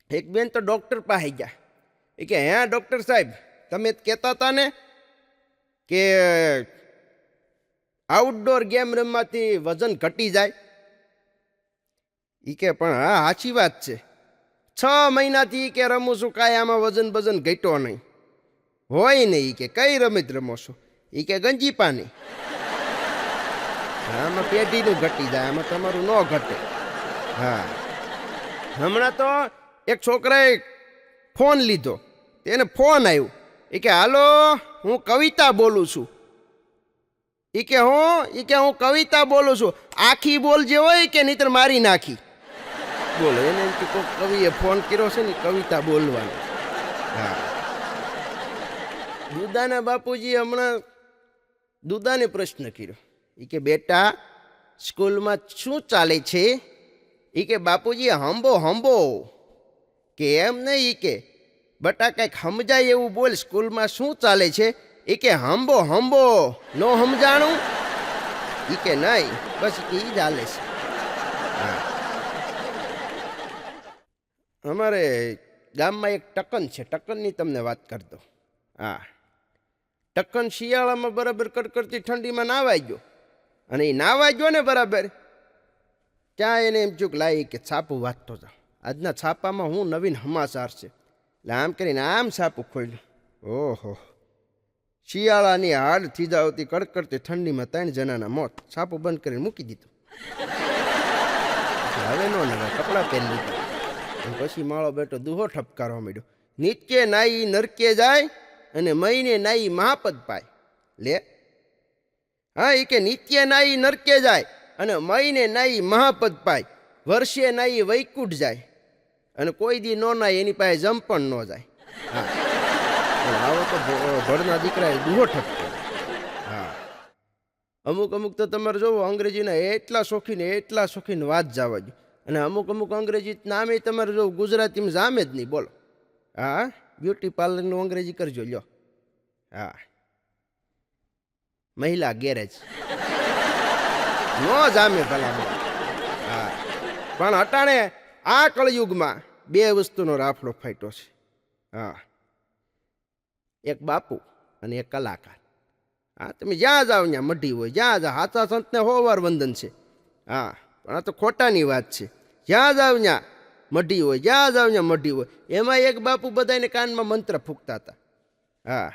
એક બેન તો ડૉક્ટર પાસે ગયા. એ કે હે ડૉક્ટર સાહેબ, તમે કહેતા હતા ને કે આઉટડોર ગેમ રમવાથી વજન ઘટી જાય. એ કે પણ હા સાચી વાત છે, 6 મહિનાથી કે રમું છું, કાંઈ આમાં વજન ઘટ્યો નહીં હોય ને. એ કે કઈ રમત રમો છો? એ કે ગંજીપાની. આમાં પેઢીનું ઘટી જાય, આમાં તમારું ન ઘટે. હા, હમણાં તો એક છોકરાએ ફોન લીધો, તેને ફોન આવ્યો. એ કે હાલો, હું કવિતા બોલું છું. એ કે હું કવિતા બોલું છું, આખી બોલજે હોય કે નહીતર મારી નાખી. બોલો, એને એમ કે કોઈ કવિએ ફોન કર્યો છે ને કવિતા બોલવાની. હા, દુદાના બાપુજી હમણાં દુદાને પ્રશ્ન કર્યો. એ કે બેટા, સ્કૂલમાં શું ચાલે છે? એ કે બાપુજી હંબો. કે એમ નહીં, કે બટા કંઈક સમજાય એવું બોલ, સ્કૂલમાં શું ચાલે છે? એ કે હંબો નો સમજાણું? એ કે નહીં, બસ એ જ હાલે છે. હા, અમારે ગામમાં એક ટકન છે, ટકનની તમને વાત કરી દો. હા, ટકન શિયાળામાં બરાબર કડકડતી ઠંડીમાં નાવાઈ ગયો. અને એ નાવા ગયો ને બરાબર, ત્યાં એને એમ થયું કે લાઈ કે છાપું વાંચતો જાઉં, આજના છાપામાં હું નવીન સમાચાર છે. એટલે આમ કરીને આમ છાપું ખોલ્યું. ઓહો, શિયાળાની હાડ થીજાવતી કડકડતી ઠંડીમાં 3 જણાના મોત. છાપું બંધ કરીને મૂકી દીધું. હવે નો નવા કપડાં પહેરી લીધા. પછી માળો બેઠો દુહો ઠપકારવા માંડ્યો. નિત્ય નાઈ નરકે જાય અને મહિને નાઈ મહાપદ પાય. લે, હા, એ કે નિત્ય નાઈ નરકે જાય અને મહિને નાઈ મહાપદ પાય, વર્ષે નાઈ વૈકુંઠ જાય અને કોઈ દી નો નાય એની પાસે જમ પણ ન જાય. હા, આવો તો ભણના દીકરાએ દુહો ઠપકો. હા, અમુક તો તમારે જોવો અંગ્રેજીના એટલા શોખીન વાત જવા દો. અને અમુક અંગ્રેજી નામે તમારે જો ગુજરાતીમાં જામે જ નહીં. બોલો, હા, બ્યુટી પાર્લરનું અંગ્રેજી કરજો લ્યો. હા, મહિલા ગેરેજ નો જામે ભલા. હા, પણ અટાણે આ કળયુગમાં 2 વસ્તુનો રાફડો ફાટ્યો છે. હા, એક બાપુ અને એક કલાકાર. હા, તમે જ્યાં જાઓ ત્યાં મઢી હોય, જ્યાં જાઓ સાચા સંતને 100 વાર વંદન છે. હા, પણ આ તો ખોટાની વાત છે. જ્યાં જાવ ત્યાં મઢી હોય, જ્યાં જાવ ત્યાં મઢી હોય. એમાં એક બાપુ બધાને કાનમાં મંત્ર ફૂંકતા હતા. હા,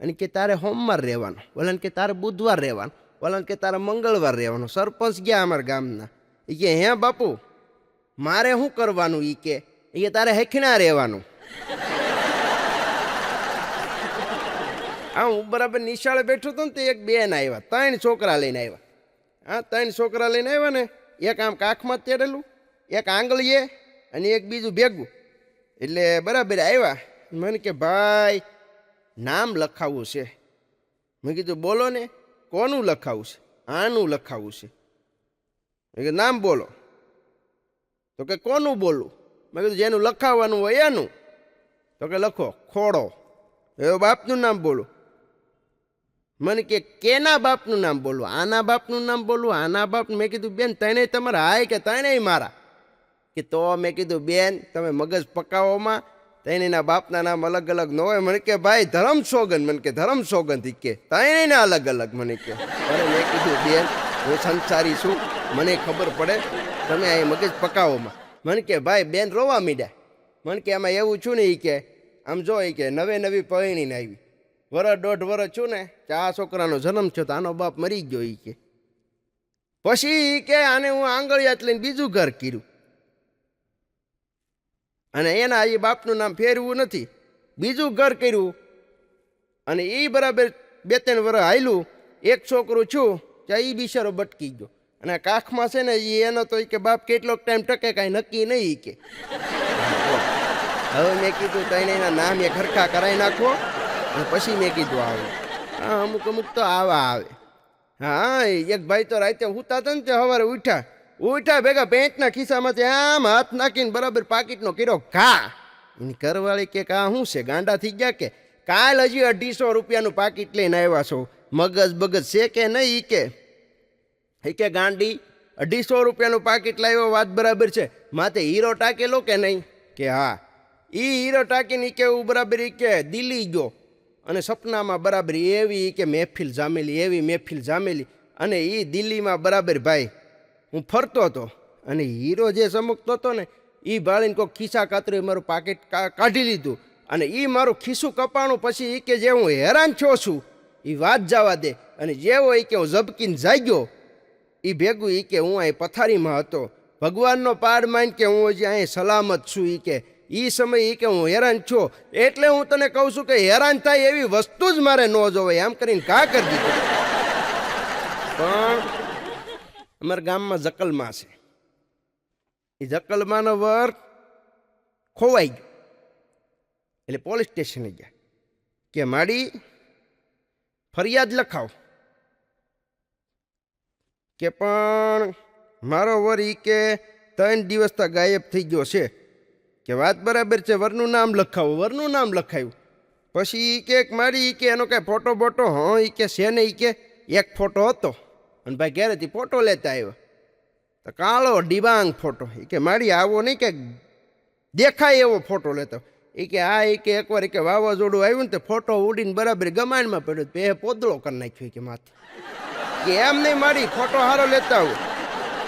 અને કે તારે સોમવાર રહેવાનું, ઓલાને કે તારે બુધવાર રહેવાનું, ઓલાને કે તારે મંગળવાર રહેવાનું. સરપંચ ગયા અમારા ગામના. એ કે હે બાપુ, મારે શું કરવાનું? એ કે તારે હેખણા રહેવાનું. હા, હું બરાબર નિશાળે બેઠો હતો ને તો એક બેન આવ્યા, 3 છોકરા લઈને આવ્યા. હા, 3 છોકરા લઈને આવ્યા ને, એક આમ કાખમાં તેડેલું, એક આંગળીએ અને એક બીજું ભેગું. એટલે બરાબર આવ્યા. મને કે ભાઈ, નામ લખાવવું છે. મેં કીધું બોલો ને, કોનું લખાવું છે? આનું લખાવવું છે. મેં કીધું નામ બોલો. તો કે કોનું બોલું? મેં કીધું જેનું લખાવવાનું હોય એનું. તો કે લખો ખોડો. એવો બાપનું નામ બોલું. મને કે કેના બાપનું નામ બોલવું? આના બાપનું નામ બોલવું, આના બાપ. મેં કીધું બેન, ત્રણેય તમારા હાય કે ત્રણેય મારા? કે તો મેં કીધું બેન, તમે મગજ પકાવોમાં, ત્રણેયના બાપના નામ અલગ અલગ ન હોય. મને કે ભાઈ ધરમ સોગંદ. મને કે ધરમ સોગંદ. કે ત્રણેયના અલગ અલગ. મને કે અરે, મેં કીધું બેન, હું સંસારી છું, મને ખબર પડે, તમે અહીં મગજ પકાવોમાં. મને કે ભાઈ બેન રોવા મીડ્યા. મને કે આમાં એવું છું ને, એ કે આમ જો, એ કે નવી પરણીને આવી, 1.5 વર્ષ છું ને, કે આ છોકરાનો જન્મ થયો તો આનો બાપ મરી ગયો. એ કે પછી કે આને હું આંગળિયાત લઈને બીજું ઘર કર્યું અને એના એ બાપનું નામ ફેરવું નથી, બીજું ઘર કર્યું. અને એ બરાબર 2-3 વર્ષ હાલ્યું. એક છોકરું છું ત્યાં એ બિચારો બટકી ગયો. અને કાખમાં છે ને, એનો તો કે બાપ કેટલોક ટાઈમ ટકે કાંઈ નક્કી નહીં. કે હવે મેં કીધું તો એના નામ એ ખરખા કરાવી નાખો. અને પછી મેં કીધું આવું. હા, અમુક તો આવા આવે. હા, એક ભાઈ તો રાતે હુતા હતા ને, તે સવારે ઉઠ્યા ભેગા પેન્ટના ખિસ્સામાંથી આમ હાથ નાખીને બરાબર પાકીટનો કર્યો ઘા. એની ઘરવાળી કે આ શું છે, ગાંડા થઈ ગયા? કે કાલ હજી 250 રૂપિયાનું પાકીટ લઈને આવ્યા છો, મગજ છે કે નહીં? એ કે ગાંડી, 250 રૂપિયાનું પાકીટ લાવ્યો, વાત બરાબર છે, માથે હીરો ટાકેલો કે નહીં? કે હા એ હીરો ટાંકીને કે હું બરાબર કે દિલ્હી ગયો અને સપનામાં બરાબર એવી કે મહેફિલ જામેલી, એવી મહેફિલ જામેલી, અને એ દિલ્હીમાં બરાબર ભાઈ હું ફરતો હતો અને હીરો જે ચમકતો હતો ને એ ભાળીને કોઈ ખિસ્સા કાતરી મારું પાકેટ કાઢી લીધું અને એ મારું ખિસ્સું કપાણું. પછી એ કે જે હું હેરાન થયો છું એ વાત જવા દે, અને જેવો એ કે હું ઝબકીને જાગ્યો એ ભેગું એ કે હું અહીં પથારીમાં હતો, ભગવાનનો પાડ માન કે હું હજી અહીં સલામત છું. એ કે એ સમય એ કે હું હેરાન છો, એટલે હું તને કહું છું કે હેરાન થાય એવી વસ્તુ જ મારે ન જોવાય. એમ કરીને કા કરી દીધું. પણ અમારા ગામમાં જકલમાં છે, એ જકલમાંનો વર ખોવાઈ ગયો એટલે પોલીસ સ્ટેશને ગયા કે મારી ફરિયાદ લખાવ. કે પણ મારો વર ઈ કે 3 દિવસથી ગાયબ થઈ ગયો છે. કે વાત બરાબર છે, વરનું નામ લખાવો. વરનું નામ લખાયું. પછી ઈ કે મારી ઈ કે એનો કાંઈ ફોટો બોટો? હા ઈ કે છે ને, ઈ કે એક ફોટો હતો અને ભાઈ ઘરેથી ફોટો લેતા આવ્યો તો કાળો ડિબાંગ ફોટો. એ કે મારી આવો નહીં કે દેખાય એવો ફોટો લેતો. એ કે આ એ કે એકવાર એ કે વાવાઝોડું આવ્યું ને તો ફોટો ઉડીને બરાબર ગમાણમાં પડ્યો, બે પોદળો કરી નાખ્યો કે માથે. કે એમ નહીં મારી ફોટો હારો લેતા આવું.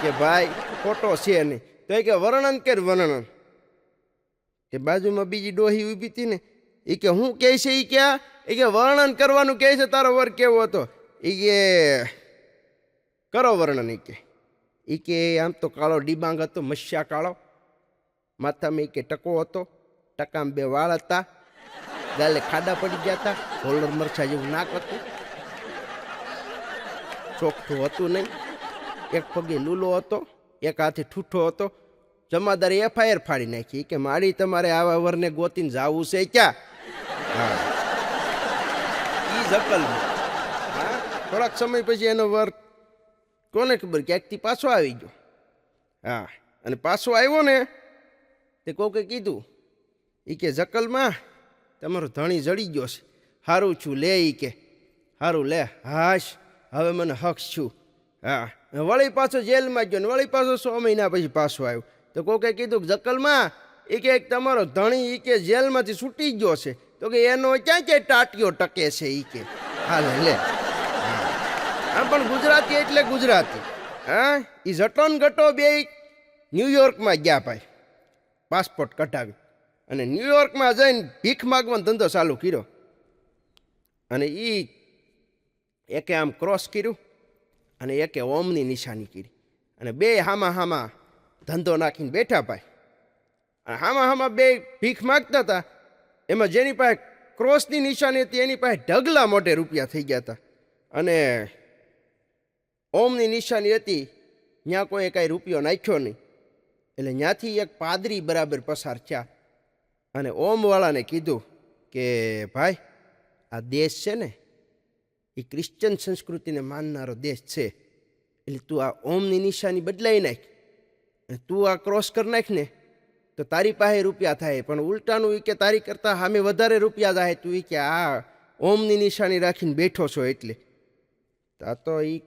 કે ભાઈ ફોટો છે નહીં તો એ કે વર્ણન કર વર્ણન. કે બાજુમાં બીજી ડોહી ઊભી હતી ને એ કે હું કહે છે? એ કે વર્ણન કરવાનું કહે છે, તારો વર કેવો હતો? એ કે કરો વર્ણન. એ કે આમ તો કાળો ડિબાંગ હતો, મસ્યા કાળો, માથામાં એ કે ટકો હતો, ટકામાં 2 વાળ હતા, ગાલે ખાડા પડી ગયા હતા, હોલર મરચા જેવું નાક હતું, ચોખ્ઠું હતું નહીં, એક પગે લૂલો હતો, એક હાથે ઠૂઠો હતો. જમાદારે FIR ફાડી નાખી કે મારી તમારે આવા વરને ગોતીને જાવું છે ક્યાં? હા ઈ જકલ. હા થોડાક સમય પછી એનો વર કોને ખબર ક્યાંકથી પાછો આવી ગયો. હા અને પાછો આવ્યો ને તે કોકે કીધું એ કે જકલમાં તમારો ધણી જડી ગયો છે, સારું છું લે. એ કે સારું લે, હાશ હવે મને હક છું. હા વળી પાછો જેલમાં ગયો ને વળી પાછો 6 મહિના પછી પાછો આવ્યો. તો કોકે કીધું જકલમાં એ કે તમારો ધણી એ કે જેલમાંથી છૂટી ગયો છે. તો કે એનો ક્યાં ક્યાંય ટાટીઓ ટકે છે. એ કે હાલે લે. હા પણ ગુજરાતી એટલે ગુજરાતી. હા એ જટોન ગટો બે ન્યુયોર્કમાં ગયા ભાઈ, પાસપોર્ટ કઢાવી અને ન્યુયોર્કમાં જઈને ભીખ માગવાનો ધંધો ચાલુ કર્યો. અને એ એકે આમ ક્રોસ કર્યું અને એકે ઓમની નિશાની કરી અને બે હામા ધંધો નાખીને બેઠા ભાઈ. અને હામા બે ભીખ માગતા હતા. એમાં જેની પાસે ક્રોસની નિશાની હતી એની પાસે ઢગલા મોટે રૂપિયા થઈ ગયા હતા, અને ઓમની નિશાની હતી ત્યાં કોઈ કાંઈ રૂપિયો નાખ્યો નહીં. એટલે ત્યાંથી એક પાદરી બરાબર પસાર થયા અને ઓમવાળાને કીધું કે ભાઈ આ દેશ છે ને એ ક્રિશ્ચન સંસ્કૃતિને માનનારો દેશ છે, એટલે તું આ ઓમની નિશાની બદલાઈ નાખ અને તું આ ક્રોસ કરી નાખ ને તો તારી પાસે રૂપિયા થાય. પણ ઉલટાનું એ કે તારી કરતાં સામે વધારે રૂપિયા થાય. તું એ કે આ ઓમની નિશાની રાખીને બેઠો છો એટલે. આ તો એ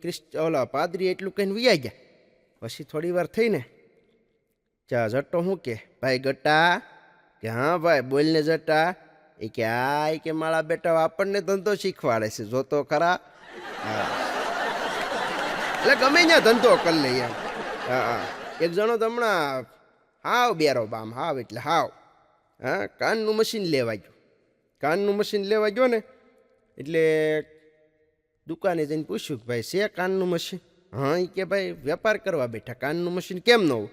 ઓલા પાદરી એટલું કહીને વિયા ગયા. પછી થોડી વાર થઈને ચા જટ્ટો શું કે ભાઈ ગટ્ટા? કે હા ભાઈ બોલને જટ્ટા. એ કે આ એ કે મારા બેટા આપણને ધંધો શીખવાડે છે, જોતો ખરા. હા એટલે ગમે ત્યાં ધંધો કરી લઈએ એમ. હા એક જણો તો હમણાં હાવ બેરો બામ, હાવ એટલે હાવ, હા કાનનું મશીન લેવા ગયો. કાનનું મશીન લેવા ગયો ને એટલે દુકાને જઈને પૂછ્યું કે ભાઈ છે કાનનું મશીન? હા એ કે ભાઈ વેપાર કરવા બેઠા, કાનનું મશીન કેમ ન હોય?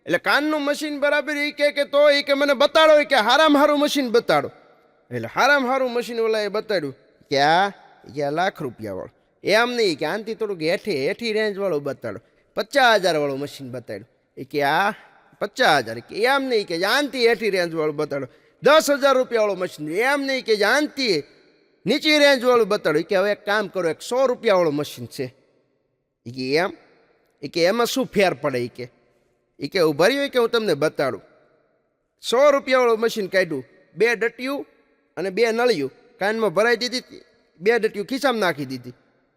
એટલે કાનનું મશીન બરાબર એ કે તો એ કે મને બતાડો, એ કે હારામાં હારું મશીન બતાડો. એટલે હારામાં હારું મશીન ઓલા એ બતાડ્યું કે આ ₹1,00,000 વાળું. એમ નહીં કે આનથી થોડુંક હેઠી રેન્જવાળું બતાડો. 50,000 વાળું મશીન બતાડ્યું. એ કે આ 50,000. કે એમ નહીં કે આનથી હેઠી રેન્જવાળું બતાડો. 10,000 વાળું મશીન. એમ નહીં કે આનથી નીચી રેન્જવાળું બતાડો. કે હવે એક કામ કરો, એક ₹100 વાળું મશીન છે. એ કે એમ? એ કે એમાં શું ફેર પડે? એ કે ઉભા રહ્યો કે હું તમને બતાડું. ₹100 વાળું મશીન કાઢ્યું, 2 ડટિયું અને 2 નળિયું કાનમાં ભરાઈ દીધી, 2 ડટિયું ખિસ્સામાં નાખી દીધી.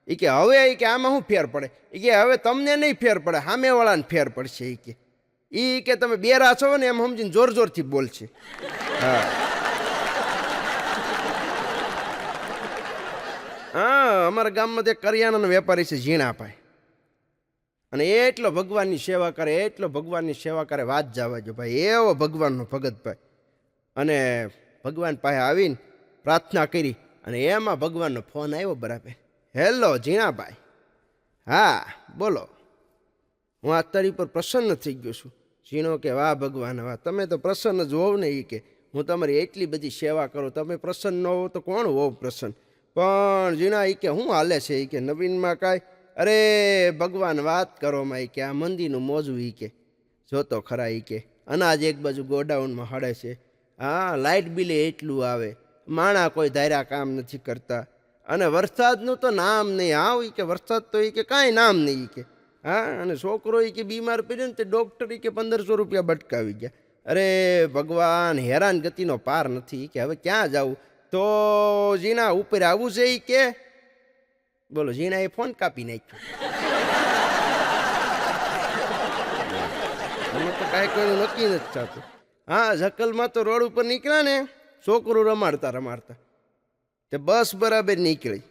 એ કે હવે એ કે આમાં શું ફેર પડે? એ કે હવે તમને નહીં ફેર પડે, સામેવાળાને ફેર પડશે. એ કે તમે બેરા છો ને એમ સમજીને જોર જોરથી બોલશે. હા હા, અમારા ગામમાં એક કરિયાણાનો વેપારી છે ઝીણાભાઈ, અને એટલો ભગવાનની સેવા કરે, એટલો ભગવાનની સેવા કરે, વાત જવા જો ભાઈ, એવો ભગવાનનો ભગત ભાઈ. અને ભગવાન પાસે આવીને પ્રાર્થના કરી અને એમાં ભગવાનનો ફોન આવ્યો બરાબર. હેલો ઝીણાભાઈ, હા બોલો, હું આ તારી પર પ્રસન્ન થઈ ગયો છું. ઝીણો કે વાહ ભગવાન વાહ, તમે તો પ્રસન્ન જ હોવ ને. એ કે હું તમારી એટલી બધી સેવા કરું, તમે પ્રસન્ન ન હોવ તો કોણ હોવ પ્રસન્ન. પણ ઝીણા એ કે શું હાલે છે એ કે નવીનમાં કાંઈ? અરે ભગવાન વાત કરો માં એ કે આ મંદીનું મોજું એ કે જોતો ખરા એ કે અનાજ એક બાજુ ગોડાઉનમાં હળે છે, હા લાઇટ બિલે એટલું આવે, માણા કોઈ ધાર્યા કામ નથી કરતા, અને વરસાદનું તો નામ નહીં. હા એ કે વરસાદ તો એ કે કાંઈ નામ નહીં એ કે. હા, અને છોકરો એ કે બીમાર પડ્યો ને તે ડૉક્ટર એ કે 1500 રૂપિયા બટકાવી ગયા. અરે ભગવાન, હેરાન ગતિનો પાર નથી કે હવે ક્યાં જવું? તો ઝીણા ઉપર આવું છે એ કે. બોલો, ઝીણા એ ફોન કાપી નાખ્યો. મને તો કાંઈ કોઈનું નક્કી નથી થતું. હા, જકલમાં તો રોડ ઉપર નીકળ્યા ને છોકરું રમાડતા રમાડતા તે બસ બરાબર નીકળી.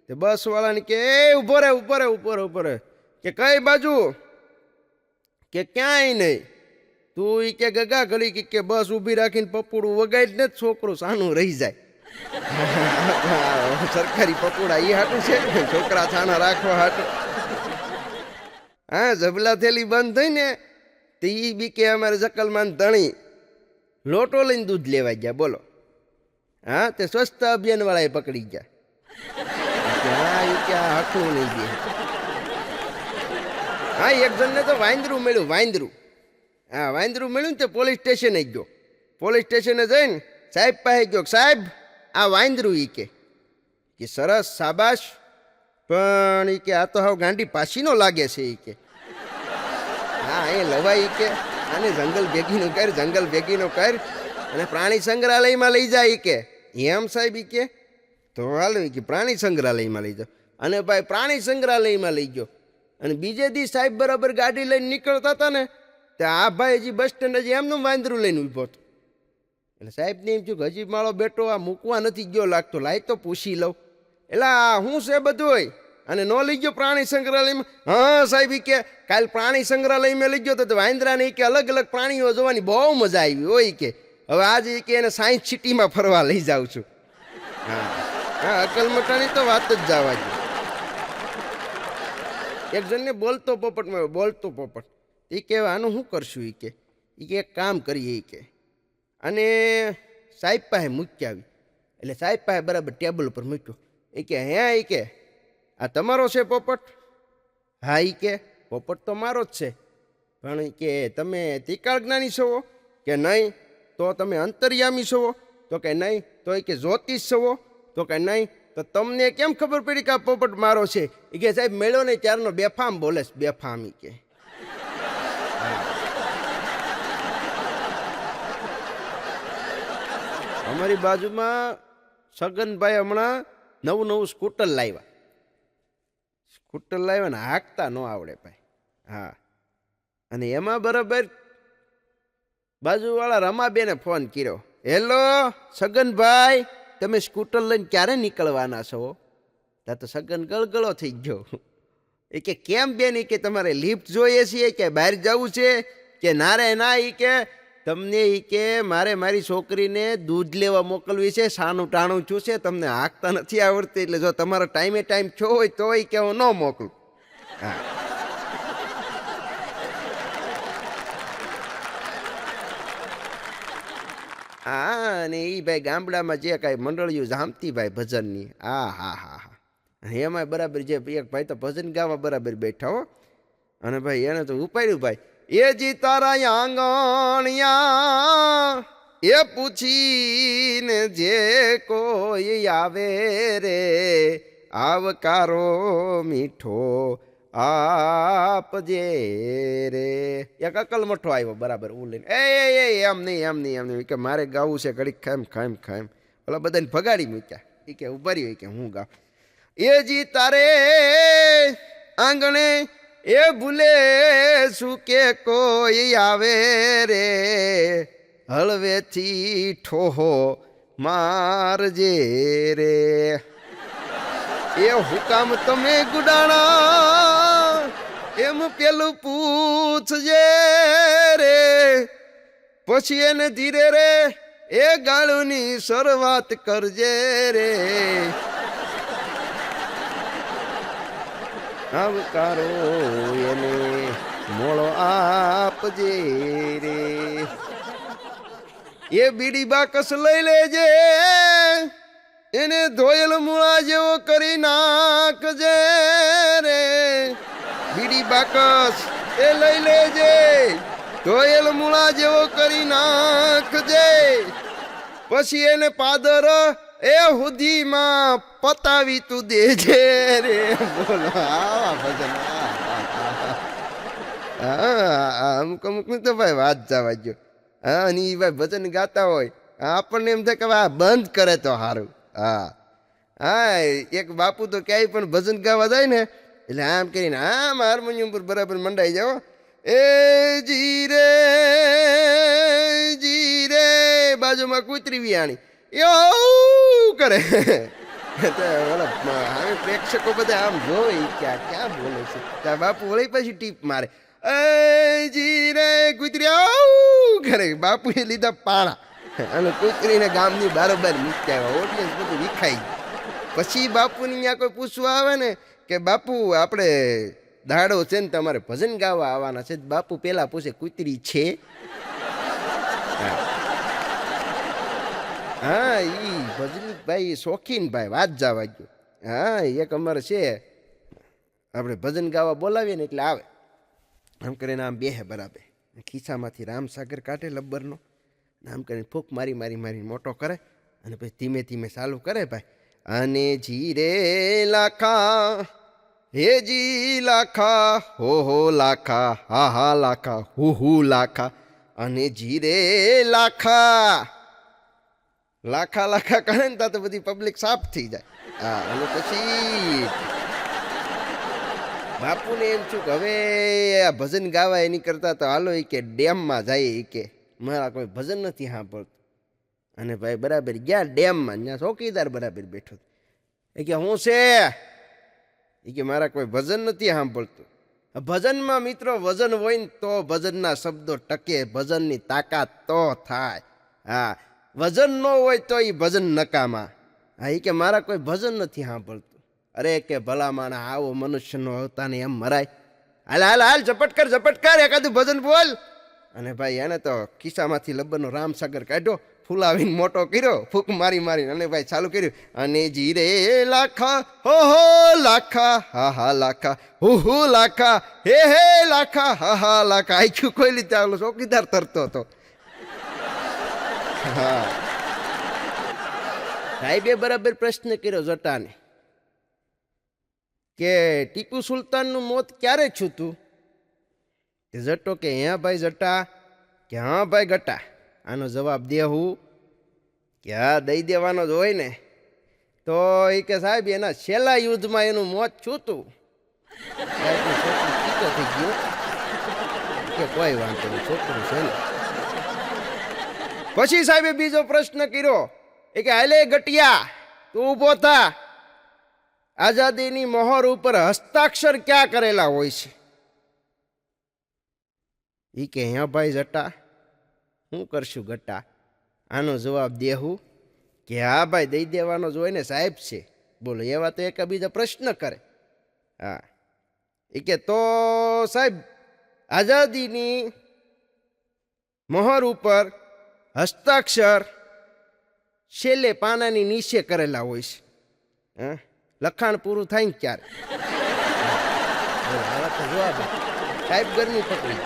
તે બસવાળાને કે એ ઊભો રહે ઊભો રહે ઊભો રહે ઊભો રહે. કે કઈ બાજુ? કે ક્યાંય નહીં. તું એ કે ગગા ઘડી કે બસ ઊભી રાખીને પપોડું વગાડી ને છોકરું સાનું રહી જાય. સરકારી પકોડા એ હાટું છે, છોકરા છાના રાખવા હાટું. હા, જબલા થેલી બંધ થઈ ને તે ઈ બી કે અમારે જકલમાન ધણી લોટો લઈને દૂધ લેવા ગયા. બોલો, હા તે સ્વચ્છતા અભિયાન વાળાએ પકડી ગયા. હા એ ક્યાં હાથું નહીં દે. હા, એક જણને તો વાંદરું મળ્યું, વાંદરું. હા, વાંદરું મળ્યું ને તે પોલીસ સ્ટેશને ગયો. પોલીસ સ્ટેશને જઈને સાહેબ પાસે ગયો, સાહેબ આ વાંદરું ઈ કે સરસ શાબાશ, પણ ઈ કે આ તો હાવ ગાંડી પાસીનો લાગે છે ઈ કે. હા એ લવાય ઈ કે આને જંગલ ભેગીનું કર, જંગલ ભેગીનું કર અને પ્રાણી સંગ્રહાલયમાં લઈ જાય ઈ કે. એમ સાહેબ ઈ કે તો હાલો ઈ કે પ્રાણી સંગ્રહાલયમાં લઈ જાઓ. અને ભાઈ પ્રાણી સંગ્રહાલયમાં લઈ ગયો. અને બીજે દી સાહેબ બરાબર ગાડી લઈને નીકળતા હતા ને તે આ ભાઈ હજી બસ સ્ટેન્ડ હજી એમનું વાંદરું લઈને ઊભો હતો. એટલે સાહેબને એમ થયું કે હજી મારો બેટો આ મૂકવા નથી ગયો લાગતો, લાય તો પૂછી લઉં. એટલે શું છે બધું? અને ન લઈ ગયો પ્રાણી સંગ્રહાલયમાં? હા સાહેબ ઈ કે કાલ પ્રાણી સંગ્રહાલયમાં લઈ ગયો તો વાંદરાને કે અલગ અલગ પ્રાણીઓ જોવાની બહુ મજા આવી હોય કે હવે આજે કે એને સાયન્સ સિટીમાં ફરવા લઈ જાઉં છું. હા હા, અકલ મટાની તો વાત જ જવા દે. એક જણને બોલતો પોપટ મળ્યો, બોલતો પોપટ. એ કે આનું શું કરશું? એ કે એક કામ કરીએ એ કે અને સાહેબ પાસે મૂકી આવી. એટલે સાહેબ પાસે બરાબર ટેબલ ઉપર મૂક્યો. એ કે હે એ કે આ તમારો છે પોપટ? હા એ કે પોપટ તો મારો જ છે, પણ એ કે તમે ત્રિકાળ જ્ઞાની છો? કે નહીં. તો તમે અંતર્યામી છો? તો કે નહીં. તો એ કે જ્યોતિષ છો? તો કે નહીં. તો તમને કેમ ખબર પડી કે આ પોપટ મારો છે? એ કે સાહેબ મેળ્યો ને ત્યારનો બેફામ બોલે છે, બેફામ. એ કે અમારી બાજુમાં સગનભાઈ હમણાં નવું સ્કૂટર લાવ્યા. સ્કૂટર લાવ્યા ને હાંકતા ન આવડે ભાઈ. હા, અને એમાં બરાબર બાજુવાળા રમાબેને ફોન કર્યો. હેલો સગનભાઈ, તમે સ્કૂટર લઈને ક્યારે નીકળવાના છો? ત્યાં તો સગન ગળગળો થઈ ગયો. એ કે કેમ બેન? એ કે તમારે લિફ્ટ જોઈએ છીએ કે બહાર જવું છે? કે ના રે ના. એ કે તમને એ કે મારે મારી છોકરીને દૂધ લેવા મોકલવી છે, સાનું ટાણું છું છે, તમને હાંકતા નથી આવડતી, એટલે જો તમારો ટાઈમે ટાઈમ છો હોય તો એ કે હું ન મોકલું. હા હા, અને એ ભાઈ ગામડામાં જે કાંઈ મંડળીઓ જામતી ભાઈ ભજનની, હા હા હા હા, એમાં બરાબર જે એક ભાઈ તો ભજન ગાવા બરાબર બેઠા હો. અને ભાઈ એને તો ઉપાડ્યું ભાઈ, એ જી તારા આંગણિયા એ પૂછીને જે કોઈ આવે રે આવકારો મીઠો આપજે રે. એક અકલ મઠો આવ્યો બરાબર ઉલીને, એ એમ નહીં એમ નહીં એમ નહીં કે મારે ગાવું છે ઘડીક ખાઈમ ખાઈમ ખાઈમ. ઓલા બધાને ભગાડી મૂક્યા. એ કે ઉભા રહ્યો કે હું ગાઉં. એ જી તારે આંગણે એ ભૂલે શું કે કોઈ આવે રે હળવેથી ઠોહો મારજે રે એ હુકામ તમે ગુડાણા એમ પેલું પૂછજે રે પછી એને ધીરે રે એ ગાળુની શરૂઆત કરજે રે આવકારો એને મોળો આપજે રે એ બીડી બાકસ લઈ લેજે એને ધોયેલ મૂળા જેવો કરી નાખજે રે બીડી બાકસ એ લઈ લેજે ધોયેલ મૂળા જેવો કરી નાખજે પછી એને પાદર એ હુધીમાં પતાવી તું દેજે રે બોલો આવા ભજન અમુક અમુક તો ભાઈ વાત જવા ગયો હા અને એ ભાઈ ભજન ગાતા હોય આપણને એમ થાય કે આ બંધ કરે તો સારું હા હા એક બાપુ તો ક્યાંય પણ ભજન ગાવા જાય ને એટલે આમ કરીને આમ હાર્મોનિયમ પર બરાબર મંડાઈ જાઓ એ જીરે બાજુમાં કૂતરી વિયાણી એવું કરે હવે પ્રેક્ષકો બધા આમ જોઈ ક્યાં બોલે છે ત્યાં બાપુ વળી પછી ટીપ મારે એ જીરે કૂતરી આવું કરે બાપુએ લીધા પાણા અને કૂતરીને ગામની બારોબાર મૂકી આવ્યા ઓડિયન્સ બધું વિખાઈ પછી બાપુને ત્યાં કોઈ પૂછવા આવે ને કે બાપુ આપણે દાડો છે ને તમારે ભજન ગાવા આવવાના છે બાપુ પેલા પૂછે કૂતરી છે હા ઈ ભજન ભાઈ શોખીન ભાઈ વાત જવા ગયો હા એક અમારે છે આપણે ભજન ગાવા બોલાવીએ ને એટલે આવે આમ કરીને આમ બેહે બરાબર ખિસ્સામાંથી રામસાગર કાઢે લબ્બરનો આમ કરીને ફૂંક મારી મોટો કરે અને પછી ધીમે ધીમે ચાલુ કરે ભાઈ અને જીરે લાખા હેજી લાખા હો લાખા હા લાખા હુ લાખા અને જીરે લાખા લાખા કરે ને ત્યાં તો બધી પબ્લિક સાફ થઈ જાય હા અને પછી બાપુને એમ છું કે હવે આ ભજન ગાવા એની કરતા તો હાલો એ કે ડેમમાં જાય એ કે મારા કોઈ ભજન નથી સાંભળતું અને ભાઈ બરાબર ગયા ડેમમાં ત્યાં ચોકીદાર બરાબર બેઠો એ કે હું છે એ કે મારા કોઈ ભજન નથી સાંભળતું ભજનમાં મિત્રો વજન હોય ને તો ભજનના શબ્દો ટકે ભજનની તાકાત તો થાય હા વજન ન હોય તો એ ભજન નકામા હા એ કે મારા કોઈ ભજન નથી સાંભળતું અરે કે ભલા માણા આવો મનુષ્યનો અવતાને એમ મરાય હાલ ઝપટ કર એકાદું ભજન બોલ અને ભાઈ એને તો ખિસ્સામાંથી લબ્બરનો રામસાગર કાઢ્યો ફૂલાવીને મોટો કર્યો ફૂંક મારીને અને ભાઈ ચાલુ કર્યું અને જીરે લાખા હો લાખા હા લાખા હુ લાખા હે લાખા હા લાખા આખ્યું કોઈ લીધે આવલો ચોકીદાર તરતો હતો હા સાહેબે બરાબર પ્રશ્ન કર્યો જટાને કે ટીપુ સુલતાનનું મોત ક્યારે છૂતું તે જટો કે હા ભાઈ જટા કે હા ભાઈ ગટા આનો જવાબ દેવું કે હા દઈ દેવાનો જ હોય ને તો એ કે સાહેબ એના છેલ્લા યુદ્ધમાં એનું મોત છૂતું ટીકો થઈ ગયો કે કોઈ વાંધો નહીં છોકરું છે ને પછી સાહેબે બીજો પ્રશ્ન કર્યો એ કે હાલે ગટિયા તું ઊભો થા આઝાદીની મોહર ઉપર હસ્તાક્ષર ક્યાં કરેલા હોય છે એ કે હા ભાઈ જટા શું કરશું ગટા આનો જવાબ દેવું કે હા ભાઈ દઈ દેવાનો જ હોય ને સાહેબ છે બોલો એવા તો એક બીજા પ્રશ્ન કરે હા એ કે તો સાહેબ આઝાદીની મોહર ઉપર હસ્તાક્ષર છેલ્લે પાનાની નીચે કરેલા હોય છે હા લખાણ પૂરું થાય ને ક્યારે જવાબ સાહેબ ગરમી પકડી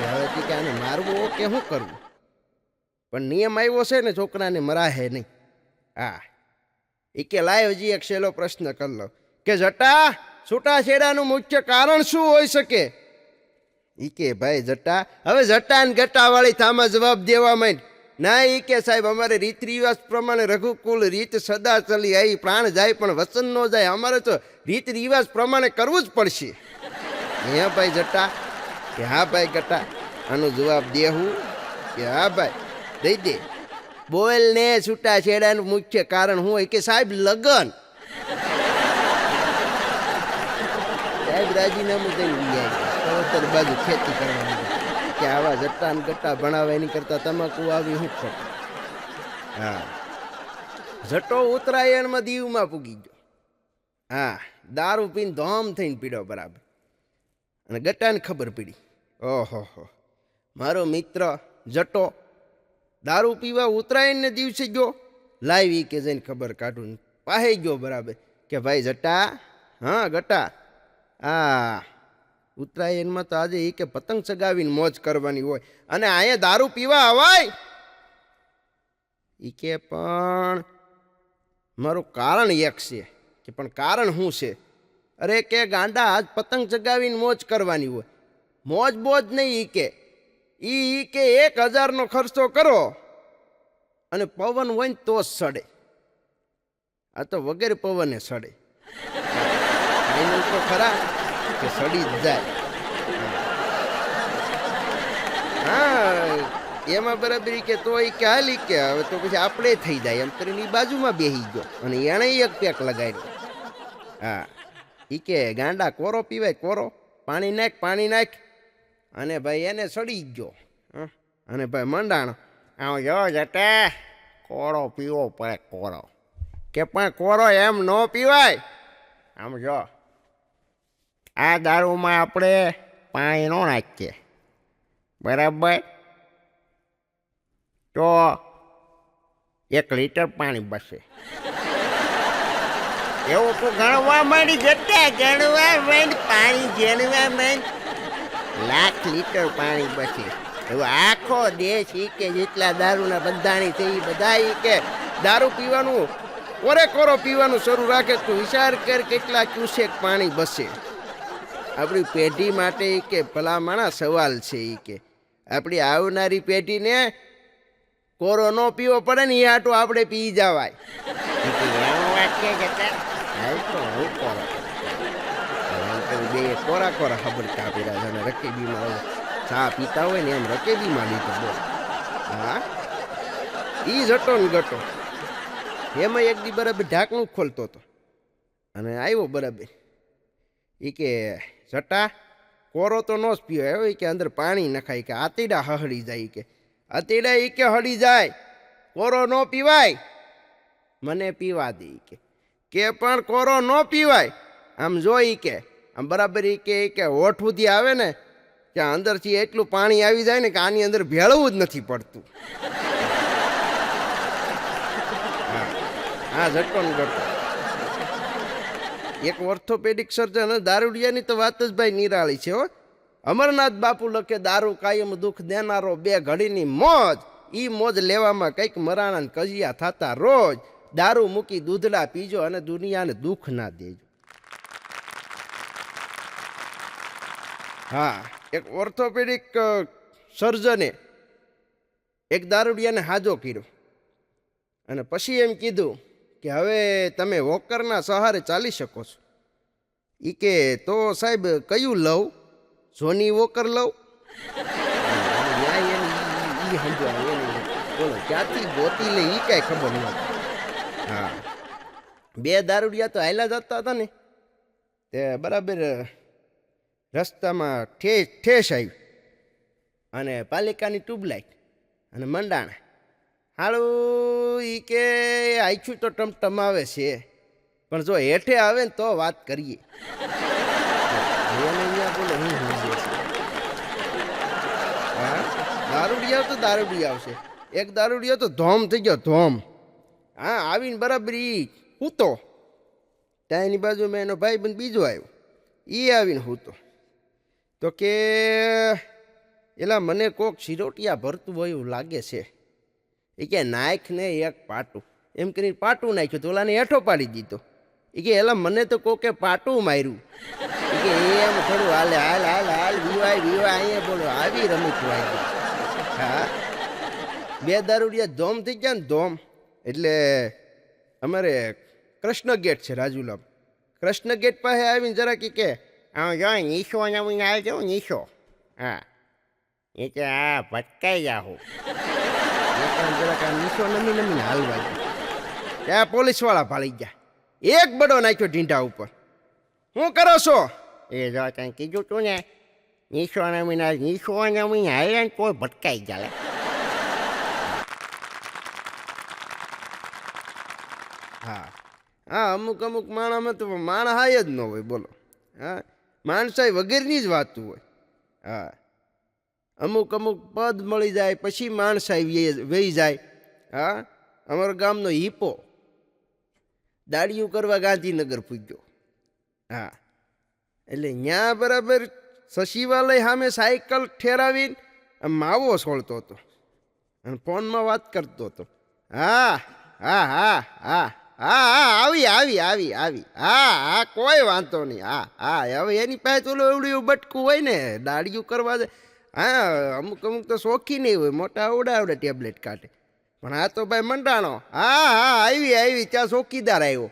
હવે કે આને મારવું કે શું કરવું પણ નિયમ આવ્યો છે ને છોકરાને મરાહે નહીં હા એ કે લાય હજી એક છેલ્લો પ્રશ્ન કરી લો કે જટા છૂટાછેડાનું મુખ્ય કારણ શું હોઈ શકે એ કે ભાઈ જટા હવે જટા ને ગટા વાળી થામાં જવાબ દેવા માંડ ના એ કે સાહેબ અમારે રીત રિવાજ પ્રમાણે રઘુકુલ રીત સદા ચલી આવી પ્રાણ જાય પણ વચન ન જાય અમારે તો રીત રિવાજ પ્રમાણે કરવું જ પડશે હે ભાઈ જટા કે હા ભાઈ ગટા આનો જવાબ દેવું કે હા ભાઈ દઈ દે. બોલ ને છૂટા છેડાનું મુખ્ય કારણ શું હોય કે સાહેબ લગન. સાહેબ રાજીનામું દઈને ગયા બાજુ ખેતી કરવાની કે આવા જટ્ટા ને ગટ્ટા ભણાવે એની કરતા તમાકુ આવી શું ખોટ. હા જટો ઉત્તરાયણમાં દીવમાં પૂગી ગયો. હા દારૂ પીને ધોમ થઈને પીડ્યો બરાબર. અને ગટ્ટાને ખબર પડી. ઓહો હો મારો મિત્ર જટો દારૂ પીવા ઉત્તરાયણને દિવસે ગયો. લાવી કે જઈને ખબર કાઢું પાહે ગયો બરાબર કે ભાઈ જટા હા ગટા આ ઉત્તરાયણમાં તો આજે એ કે પતંગ ચગાવીને મોજ કરવાની હોય અને અહીંયા દારૂ પીવા અવાય. એ કે પણ મારું કારણ એક છે. કે પણ કારણ શું છે? અરે કે ગાંડા આજ પતંગ ચગાવીને મોજ કરવાની હોય. મોજ બોજ નહીં ઈ કે 1000નો ખર્ચો કરો અને પવન હોય ને તો જ સડે. આ તો વગેરે પવને સડે. એનું તો ખરા કે સડી જ જાય. હા એમાં બરાબર કે તો એ કે હાલી કે હવે તો પછી આપણે થઈ જાય એમ કરીને બાજુમાં બેસી ગયો અને એણે એક પેક લગાડ્યો. હા ઈ કે ગાંડા કોરો પીવાય કોરો પાણી નાખ અને ભાઈ એને સડી ગયો. અને ભાઈ મંડાણો આમ જો જટે કોરો પીવો પડે કોરો. કે પણ કોરો એમ ન પીવાય. આમ જો આ દારૂમાં આપણે પાણી ન નાખીએ બરાબર તો 1 લીટર પાણી બસે. એવું તો ગણવા માંડી જતા ગણવા માંડ પાણી ગણવા માંડ 1,00,000 લીટર પાણી બસે. એવું આખો દેશ ઈ કે જેટલા દારૂના બંધાણી છે એ બધા ઈ કે દારૂ પીવાનું કોરો પીવાનું શરૂ રાખે તો વિચાર કર કેટલા ક્યુસેક પાણી બસે. આપણી પેઢી માટે ઈ કે ભલામણા સવાલ છે. ઈ કે આપણી આવનારી પેઢીને કોરો ન પીવો પડે ને એ આટું આપણે પી જવાય. બે કોરા ખબર કાપી રહ્યા છે રકેબીમાં ચા પીતા હોય ને એમ રકેબીમાં લીધો. બોલ હા ઈ જટો ને ગટો એમાં એક દી બરાબર ઢાંકણું ખોલતો હતો અને આવ્યો બરાબર. એ કે જટા કોરો તો ન જ પીવાય હોય કે અંદર પાણી નખાય કે આતીડા હળી જાય. કે આતીડા એ કે હળી જાય કોરો ન પીવાય મને પીવા દે. કે પણ કોરો ન પીવાય આમ જોઈ કે આમ બરાબર કે હોઠ સુધી આવે ને ત્યાં અંદરથી એટલું પાણી આવી જાય ને કે આની અંદર ભેળવું જ નથી પડતું. હા જટો ને ગટો. એક ઓર્થોપેડિક સર્જન દારૂડિયાની તો વાત જ ભાઈ નિરાળી છે હો. અમરનાથ બાપુ લખે દારૂ કાયમ દુઃખ દેનારો 2 ઘડીની મોજ. ઈ મોજ લેવામાં કંઈક મરાણા કજિયા થતા રોજ. દારૂ મૂકી દૂધડા પીજો અને દુનિયાને દુઃખ ના દેજો. હા એક ઓર્થોપેડિક સર્જને એક દારૂડિયાને હાજો કર્યો અને પછી એમ કીધું કે હવે તમે વોકરના સહારે ચાલી શકો છો. ઈ કે તો સાહેબ કયું લઉં જોની વોકર લઉં? બોલો ક્યાંથી ગોતી લે ઈ કાંઈ ખબર નહોતી. હા 2 દારૂડિયા તો હાલ્યા જતા હતા ને તે બરાબર રસ્તામાં ઠેસ આવી અને પાલિકાની ટ્યુબલાઇટ અને મંડાણા હાલું ઈ કે આછું તો ટમટમાવે છે પણ જો હેઠે આવે ને તો વાત કરીએ. બોલો હું હા દારૂડિયા તો દારૂડિયા આવશે. એક દારૂડિયો તો ધોમ થઈ ગયો ધોમ. હા આવીને બરાબર ઈ હૂતો ત્યાં એની બાજુમાં એનો ભાઈબંધ બીજો આવ્યો. એ આવીને હૂતો તો કે એલા મને કોક સિરોટિયા ભરતું હોય એવું લાગે છે. એ કે નાખ ને એક પાટું એમ કરીને પાટું નાખ્યું તો ઓલાને હેઠો પાડી દીધો. એ કે એલા મને તો કોકે પાટું માર્યું. એ કે એમ થોડું હાલે હાલ હાલ હાલ વિવાય અહીંયા બોલો આવી રમત વાગી. હા 2 દારૂડિયા ધોમ થઈ ગયા ને ધોમ. એટલે અમારે કૃષ્ણ ગેટ છે રાજુલા. કૃષ્ણ ગેટ પાસે આવીને જરા કે આમ જો નીશો નવીને આવજો નીશો. હા એ કે આ ભટકાઈ જાઉં. જરાક આ નીચો નમી નમીને હાલવા ગયા ત્યાં પોલીસવાળા ભાળી ગયા. એક બડો નાખ્યો ઢીંઢા ઉપર. શું કરો છો? એ જો તને કીધું તું ને નીશો નવીને હાલે ને કોઈ ભટકાઈ જાય. હા હા, અમુક અમુક માણામાં તો માણા હાય જ ન હોય. બોલો, હા, માણસાઈ વગેરેની જ વાતું હોય. હા, અમુક અમુક પદ મળી જાય પછી માણસાઈ વહી જાય. હા, અમારા ગામનો હિપો દાડિયું કરવા ગાંધીનગર પૂગ્યો. હા, એટલે ત્યાં બરાબર સચિવાલય સામે સાયકલ ઠેરાવીને માવો છોડતો હતો અને ફોનમાં વાત કરતો હતો. હા હા હા હા હા હા, આવી આવી આવી આવી, હા હા, કોઈ વાંધો નહીં. હા હા, હવે એની પાસે તો એવડું એવું બટકું હોય ને દાડિયું કરવા જાય. હા, અમુક અમુક તો શોખી નહીં હોય, મોટા આવડે આવડે ટેબ્લેટ કાઢે. પણ આ તો ભાઈ મંડાણો. હા હા, આવી આવી, ત્યાં ચોકીદાર આવ્યો.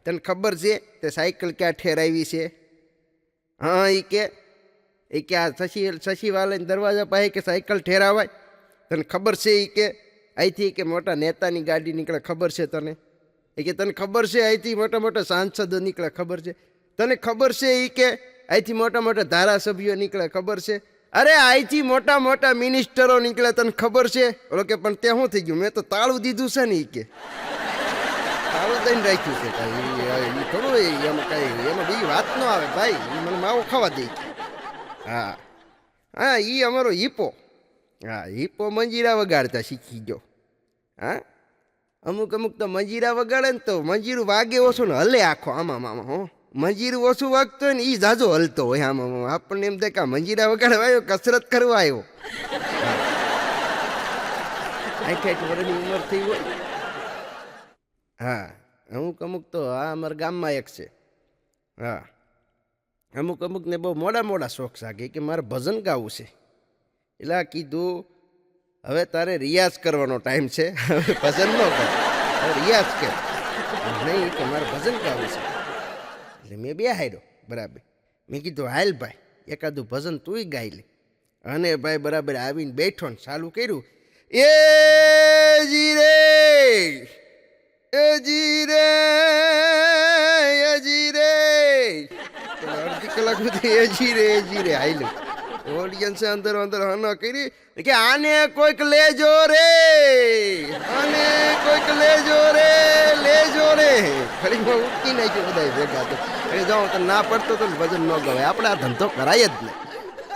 તને ખબર છે તે સાયકલ ક્યાં ઠેરાવી છે? હા, એ કે આ સચિવાલય દરવાજા પાસે કે સાયકલ ઠેરાવાય. તને ખબર છે? એ કે અહીંથી કે મોટા નેતાની ગાડી નીકળે, ખબર છે તને? એ કે તને ખબર છે અહીંથી મોટા મોટા સાંસદો નીકળે, ખબર છે તને? ખબર છે એ કે અહીંથી મોટા મોટા ધારાસભ્યો નીકળે, ખબર છે? અરે અહીંથી મોટા મોટા મિનિસ્ટરો નીકળે, તને ખબર છે? ઓલો કે પણ તે શું થઈ ગયું? મેં તો તાળું દીધું છે ને. એ કે તાળું દઈને રાખ્યું છે. કાંઈ થોડું એમાં કાંઈ એમાં બીજી વાત ન આવે ભાઈ. એ મને માવો ખાવા દે. હા હા, એ અમારો હિપો. હા, હિપો મંજીરા વગાડતા શીખી ગયો. હા, અમુક અમુક તો મંજીરા વગાડે ને તો મંજીરું વાગે ઓછું ને હલે આખો આમાં આમાં. હો, મંજીરું ઓછું વાગતો હોય ને એ જાજો હલતો હોય આમાં. આપણને એમ થાય કે મંજીરા વગાડવા આવ્યો, કસરત કરવા આવ્યો. 60 વર્ષની ઉંમર થઈ હોય. હા, અમુક અમુક તો આ અમારા ગામમાં એક છે. હા, અમુક અમુકને બહુ મોડા મોડા શોખ જાગે કે મારે ભજન ગાવું છે. એટલે આ કીધું હવે તારે રિયાઝ કરવાનો ટાઈમ છે, હવે ભજન ન કર, હવે રિયાઝ કર. નહીં કે મારે ભજન ગાવું છે. એટલે મેં બે હાર્યો બરાબર. મેં કીધું હાલ ભાઈ એકાદું ભજન તુંય ગાઈ લે. અને ભાઈ બરાબર આવીને બેઠો ને ચાલુ કર્યું. એ જી રે અડધી કલાક સુધી એજી રે હાઈલું. ઓડિયન્સે અંદર અંદર હના કરી કે આને કોઈક લેજો રે, આને કોઈક લેજો રે, લેજો રે. ખરીમાં ઉઠી નાખ્યો બધા ભેગા. તો જાઉં તો ના પડતો તો ભજન ન ગવાય. આપણે આ ધંધો કરાય જ નહીં.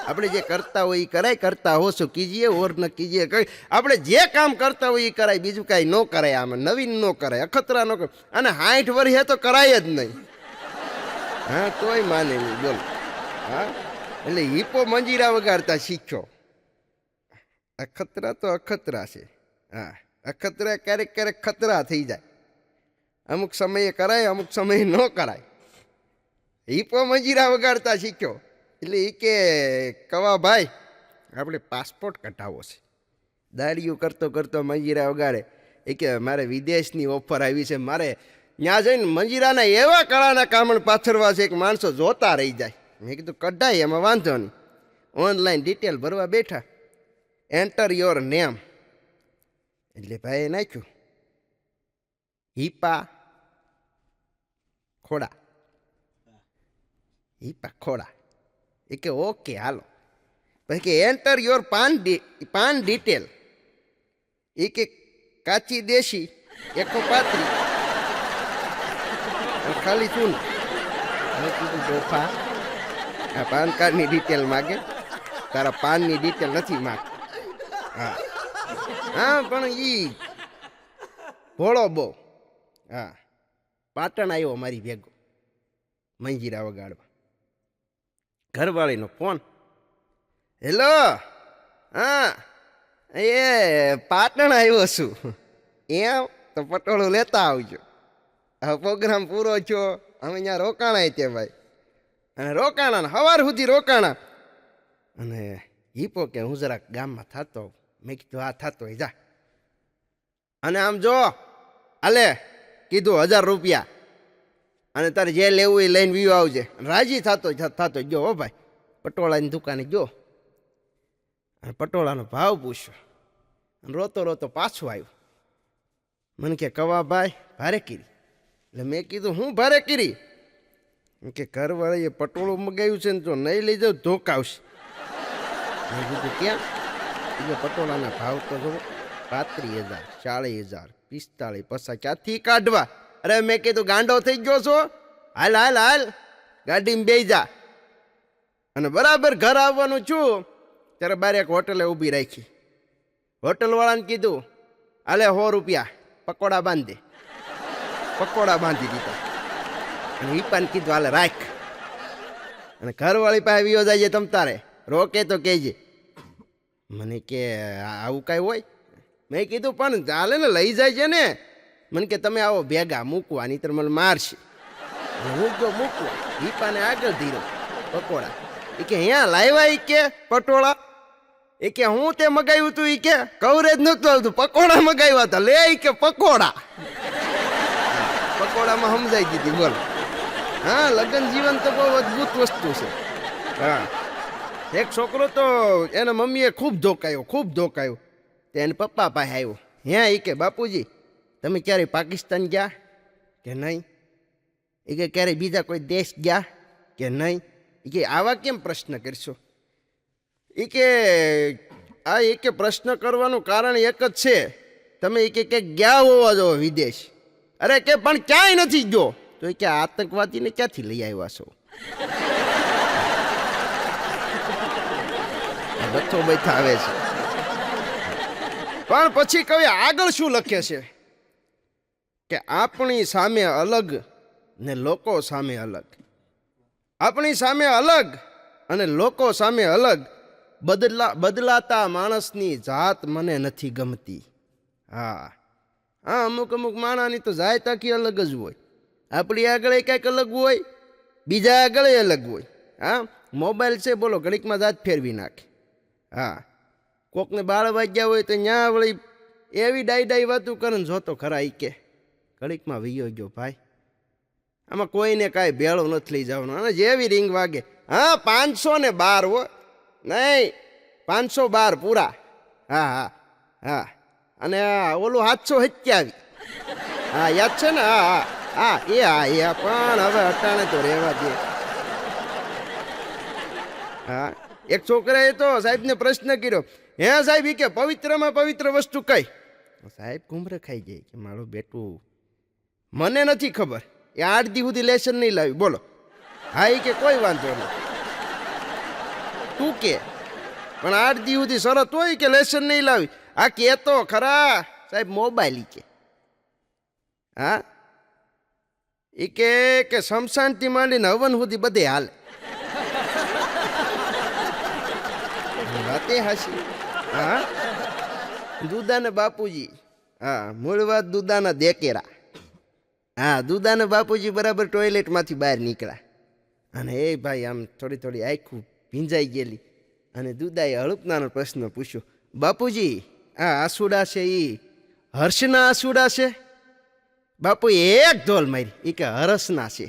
આપણે જે કરતા હોય એ કરાય, કરતા હો શું કીજીએ ઓર ન કીજીએ. કઈ આપણે જે કામ કરતા હોય એ કરાય, બીજું કાંઈ ન કરાય. આમાં નવીન ન કરાય, અખતરા ન કરાય. અને 60 વર્ષે તો કરાય જ નહીં. હા, તોય માને નહીં. બોલ. હા, એટલે હિપો મંજીરા વગાડતા શીખ્યો. અખતરા તો અખતરા છે. હા, અખતરા ક્યારેક ક્યારેક ખતરા થઈ જાય. અમુક સમયે કરાય, અમુક સમયે ન કરાય. હિપો મંજીરા વગાડતા શીખ્યો. એટલે એ કે કવા ભાઈ આપણે પાસપોર્ટ કઢાવવો છે. દાડિયું કરતો કરતો મંજીરા વગાડે. એ કે મારે વિદેશની ઓફર આવી છે, મારે ત્યાં જઈને મંજીરાના એવા કળાના કામણ પાથરવા છે કે માણસો જોતા રહી જાય. મેં કીધું કઢાય, એમાં વાંધો નહીં. ઓનલાઈન ડિટેલ ભરવા બેઠા. Enter your name. એટલે ભાઈએ નાખ્યું હિપા ખોડા. હિપા ખોડા. એ કે ઓકે હાલો. પછી કે એન્ટર યોર પાન ડિટેલ. એ કે કાચી દેશી 135 ખાલી ચૂન. મેં કીધું ડોફા આ પાન કાર્ડની ડિટેલ માગે, તારા પાનની ડિટેલ નથી માગ. હા હા, પણ ઈ ભોળો બહુ. હા, પાટણ આવ્યો મારી ભેગો મંજીરા વગાડવા. ઘરવાળીનો ફોન. હેલો, હા એ પાટણ આવ્યો છું. એમ તો પટોળું લેતા આવજો. હવે પ્રોગ્રામ પૂરો થયો, અમે ત્યાં રોકાણા ત્યાં ભાઈ. અને રોકાણા સવાર સુધી રોકાણા. અને હિપો કે હું જરાક ગામમાં થતો. મેં કીધું હા થતો હોય જા. અને આમ જો આલે કીધું 1000 રૂપિયા. અને તારે જે લેવું એ લઈને વ્યૂ આવજે. રાજી થતો જો હો ભાઈ. પટોળાની દુકાને ગયો અને પટોળાનો ભાવ પૂછ્યો અને રોતો રોતો પાછો આવ્યો. મને કે કવાભાઈ ભારે કીરી. એટલે મેં કીધું હું ભારે કીરી? કે ઘરવાળાએ પટોળું મગાવ્યું છે ને જો નહીં લઈ જાઉં ધોકાવશે. મેં કીધું કેમ? એટલે પટોળાના ભાવ તો જો 35,000, 40,000, 45,000 પૈસા ક્યાંથી કાઢવા? અરે મેં કીધું ગાંડો થઈ ગયો છો? હાલ હાલ હાલ ગાડીમાં બેસી જા. અને બરાબર ઘર આવવાનું છું ત્યારે બાર એક હોટલે ઊભી રાખી. હોટલવાળાને કીધું હાલે 100 રૂપિયા પકોડા બાંધી દે. પકોડા બાંધી દીધા અને વિપાને કીધું હાલે રાખ. અને ઘરવાળી પાસે વિયો જાય તમ તારે રોકે તો કહેજે. મને કે આવું કાંઈ હોય? મેં કીધું પણ ચાલે ને લઈ જાય છે ને. મને કે તમે આવો ભેગા મૂકવા નહીં તો મને મારશે. હું જો મૂકવા વિપાને આગળ ધીરો પકોડા. એ કે અહીંયા લાવ્યા એ કે પટોળા? એ કે હું તે મગાવ્યું તું? એ કે કવરેજ નહોતું આવતું પકોડા મગાવ્યા હતા. લે એ કે પકોડા. પકોડામાં સમજાઈ દીધી. બોલો. હા, લગ્ન જીવન તો બહુ અદભુત વસ્તુ છે. હા, એક છોકરો તો એના મમ્મીએ ખૂબ ધોકાયો. તે એને પપ્પા પાસે આવ્યો. હે એ કે બાપુજી તમે ક્યારે પાકિસ્તાન ગયા કે નહીં? એ કે ક્યારે બીજા કોઈ દેશ ગયા કે નહીં? એ કે આવા કેમ પ્રશ્ન કરશો? એ કે પ્રશ્ન કરવાનું કારણ એક જ છે. તમે એ કે ગયા હોવા જો વિદેશ. અરે કે પણ ક્યાંય નથી ગયો. તો એ કે આતંકવાદીને ક્યાંથી લઈ આવ્યા છો? બચ્ચો બેઠા આવે છે. પણ પછી કવિ આગળ શું લખે છે કે આપણી સામે અલગ ને લોકો સામે અલગ. આપણી સામે અલગ અને લોકો સામે અલગ. બદલાતા માણસની જાત મને નથી ગમતી. હા, અમુક માણસની તો જાત આખી અલગ જ હોય. આપણી આગળ કંઈક અલગ હોય, બીજા આગળ અલગ હોય. હા, મોબાઈલ છે બોલો ઘડીકમાં જાત ફેરવી નાખે. હા, કોકને 12 વાગ્યા હોય તો ત્યાં વળી એવી ડાઈ વાતું કરે ને જોતો ખરા. ઈ કે ઘડીકમાં વયો ગયો ભાઈ. આમાં કોઈને કાંઈ ભેળો નથી લઈ જવાનો. અને જેવી રીંગ વાગે હા 512 હો નહીં 512 પૂરા. હા હા હા. અને ઓલું 727. હા યાદ છે ને? હા હા હા એ પણ હવે અટાણે તો રહેવા દે. હા, એક છોકરાએ તો સાહેબને પ્રશ્ન કર્યો. હે સાહેબ એ કે પવિત્રમાં પવિત્ર વસ્તુ કઈ? સાહેબ ઘૂમરે ખાઈ જાય કે મારું બેટું મને નથી ખબર. એ 8 દી સુધી લેસન નહીં લાવી. બોલો. હા એ કે કોઈ વાંધો નહીં તું કે પણ 8 દી સુધી શરત હોય કે લેસન નહીં લાવી. આ કે તો ખરા સાહેબ મોબાઈલ ઈ કે. હા એ કે શમશાનથી માંડીને હવન સુધી બધે હાલે. વાતે હાસી. હા, દુદાના બાપુજી. હા, મૂળ વાત દુદાના દેકેરા. હા, દુદાના બાપુજી બરાબર ટોયલેટમાંથી બહાર નીકળ્યા અને એ ભાઈ આમ થોડી આખું ભીંજાઈ ગયેલી. અને દુદાએ હળપનાનો પ્રશ્ન પૂછ્યો, બાપુજી આ આસુડા છે એ હર્ષના આસુડા છે? બાપુએ એક ઢોલ મારી. એ કે હરસના છે.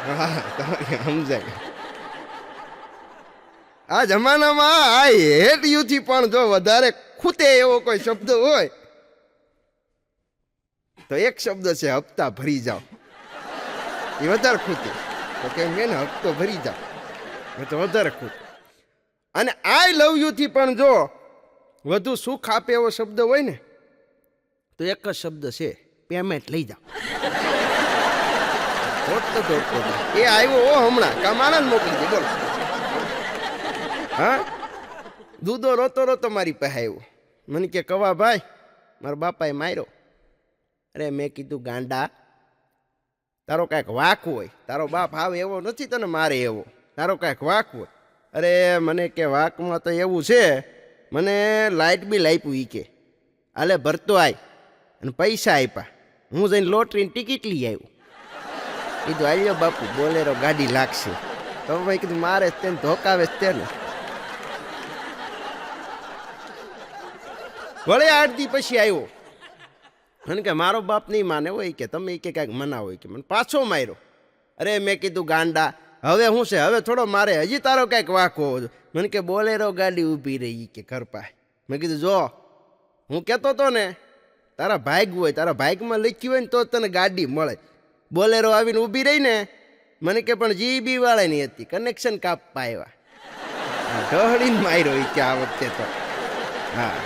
હા, તમારે સમજાય. આ જમાનામાં આ હેડિયુંથી પણ જો વધારે ખૂટે એવો કોઈ શબ્દ હોય તો એક શબ્દ છે હપ્તા ભરી જાઓ. એ વધારે ખૂટે તો કેમ કે ને હપ્તો ભરી જાઓ એ તો વધારે ખૂટે. અને આઈ લવ યુથી પણ જો વધુ સુખ આપે એવો શબ્દ હોય ને તો એક જ શબ્દ છે પેમેન્ટ લઈ જાઓ. દોડતો એ આવ્યો હમણાં કમાણા જ મોકલી દે. બોલો. હા, દૂધો રોતો મારી પાસે આવ્યો. મને કે કવા ભાઈ મારા બાપાએ માર્યો. અરે મેં કીધું ગાંડા તારો કાંઈક વાક હોય. તારો બાપ આવે એવો નથી તને મારે એવો. તારો કાંઈક વાક હોય. અરે મને કે વાકમાં તો એવું છે મને લાઇટ બિલ આપ્યું. એ કે હાલે ભરતો આય અને પૈસા આપ્યા. હું જઈને લોટરીની ટિકિટ લઈ આવ્યો. કીધું આવ્યો બાપુ બોલેરો ગાડી લાગશે. તો ભાઈ કીધું મારે તેને ધોકાવે તેને. વળે 8 દી પછી આવ્યો. મને કે મારો બાપ નહીં માને હોય કે તમે કે કાંઈક મનાવો હોય કે મને પાછો માર્યો. અરે મેં કીધું ગાંડા હવે શું છે, હવે થોડો મારે હજી તારો કાંઈક વાંક હોવો જોઈએ. મને કે બોલેરો ગાડી ઊભી રહી કે ઘર પાસે. મેં કીધું જો હું કહેતો હતો ને તારા ભાગ હોય, તારા ભાગમાં લખ્યું હોય ને તો તને ગાડી મળે. બોલેરો આવીને ઊભી રહી ને મને કે પણ જીબી વાળાની હતી, કનેક્શન કાપવા આવ્યા. ઢહડીને માર્યો એ કે આ વખતે તો. હા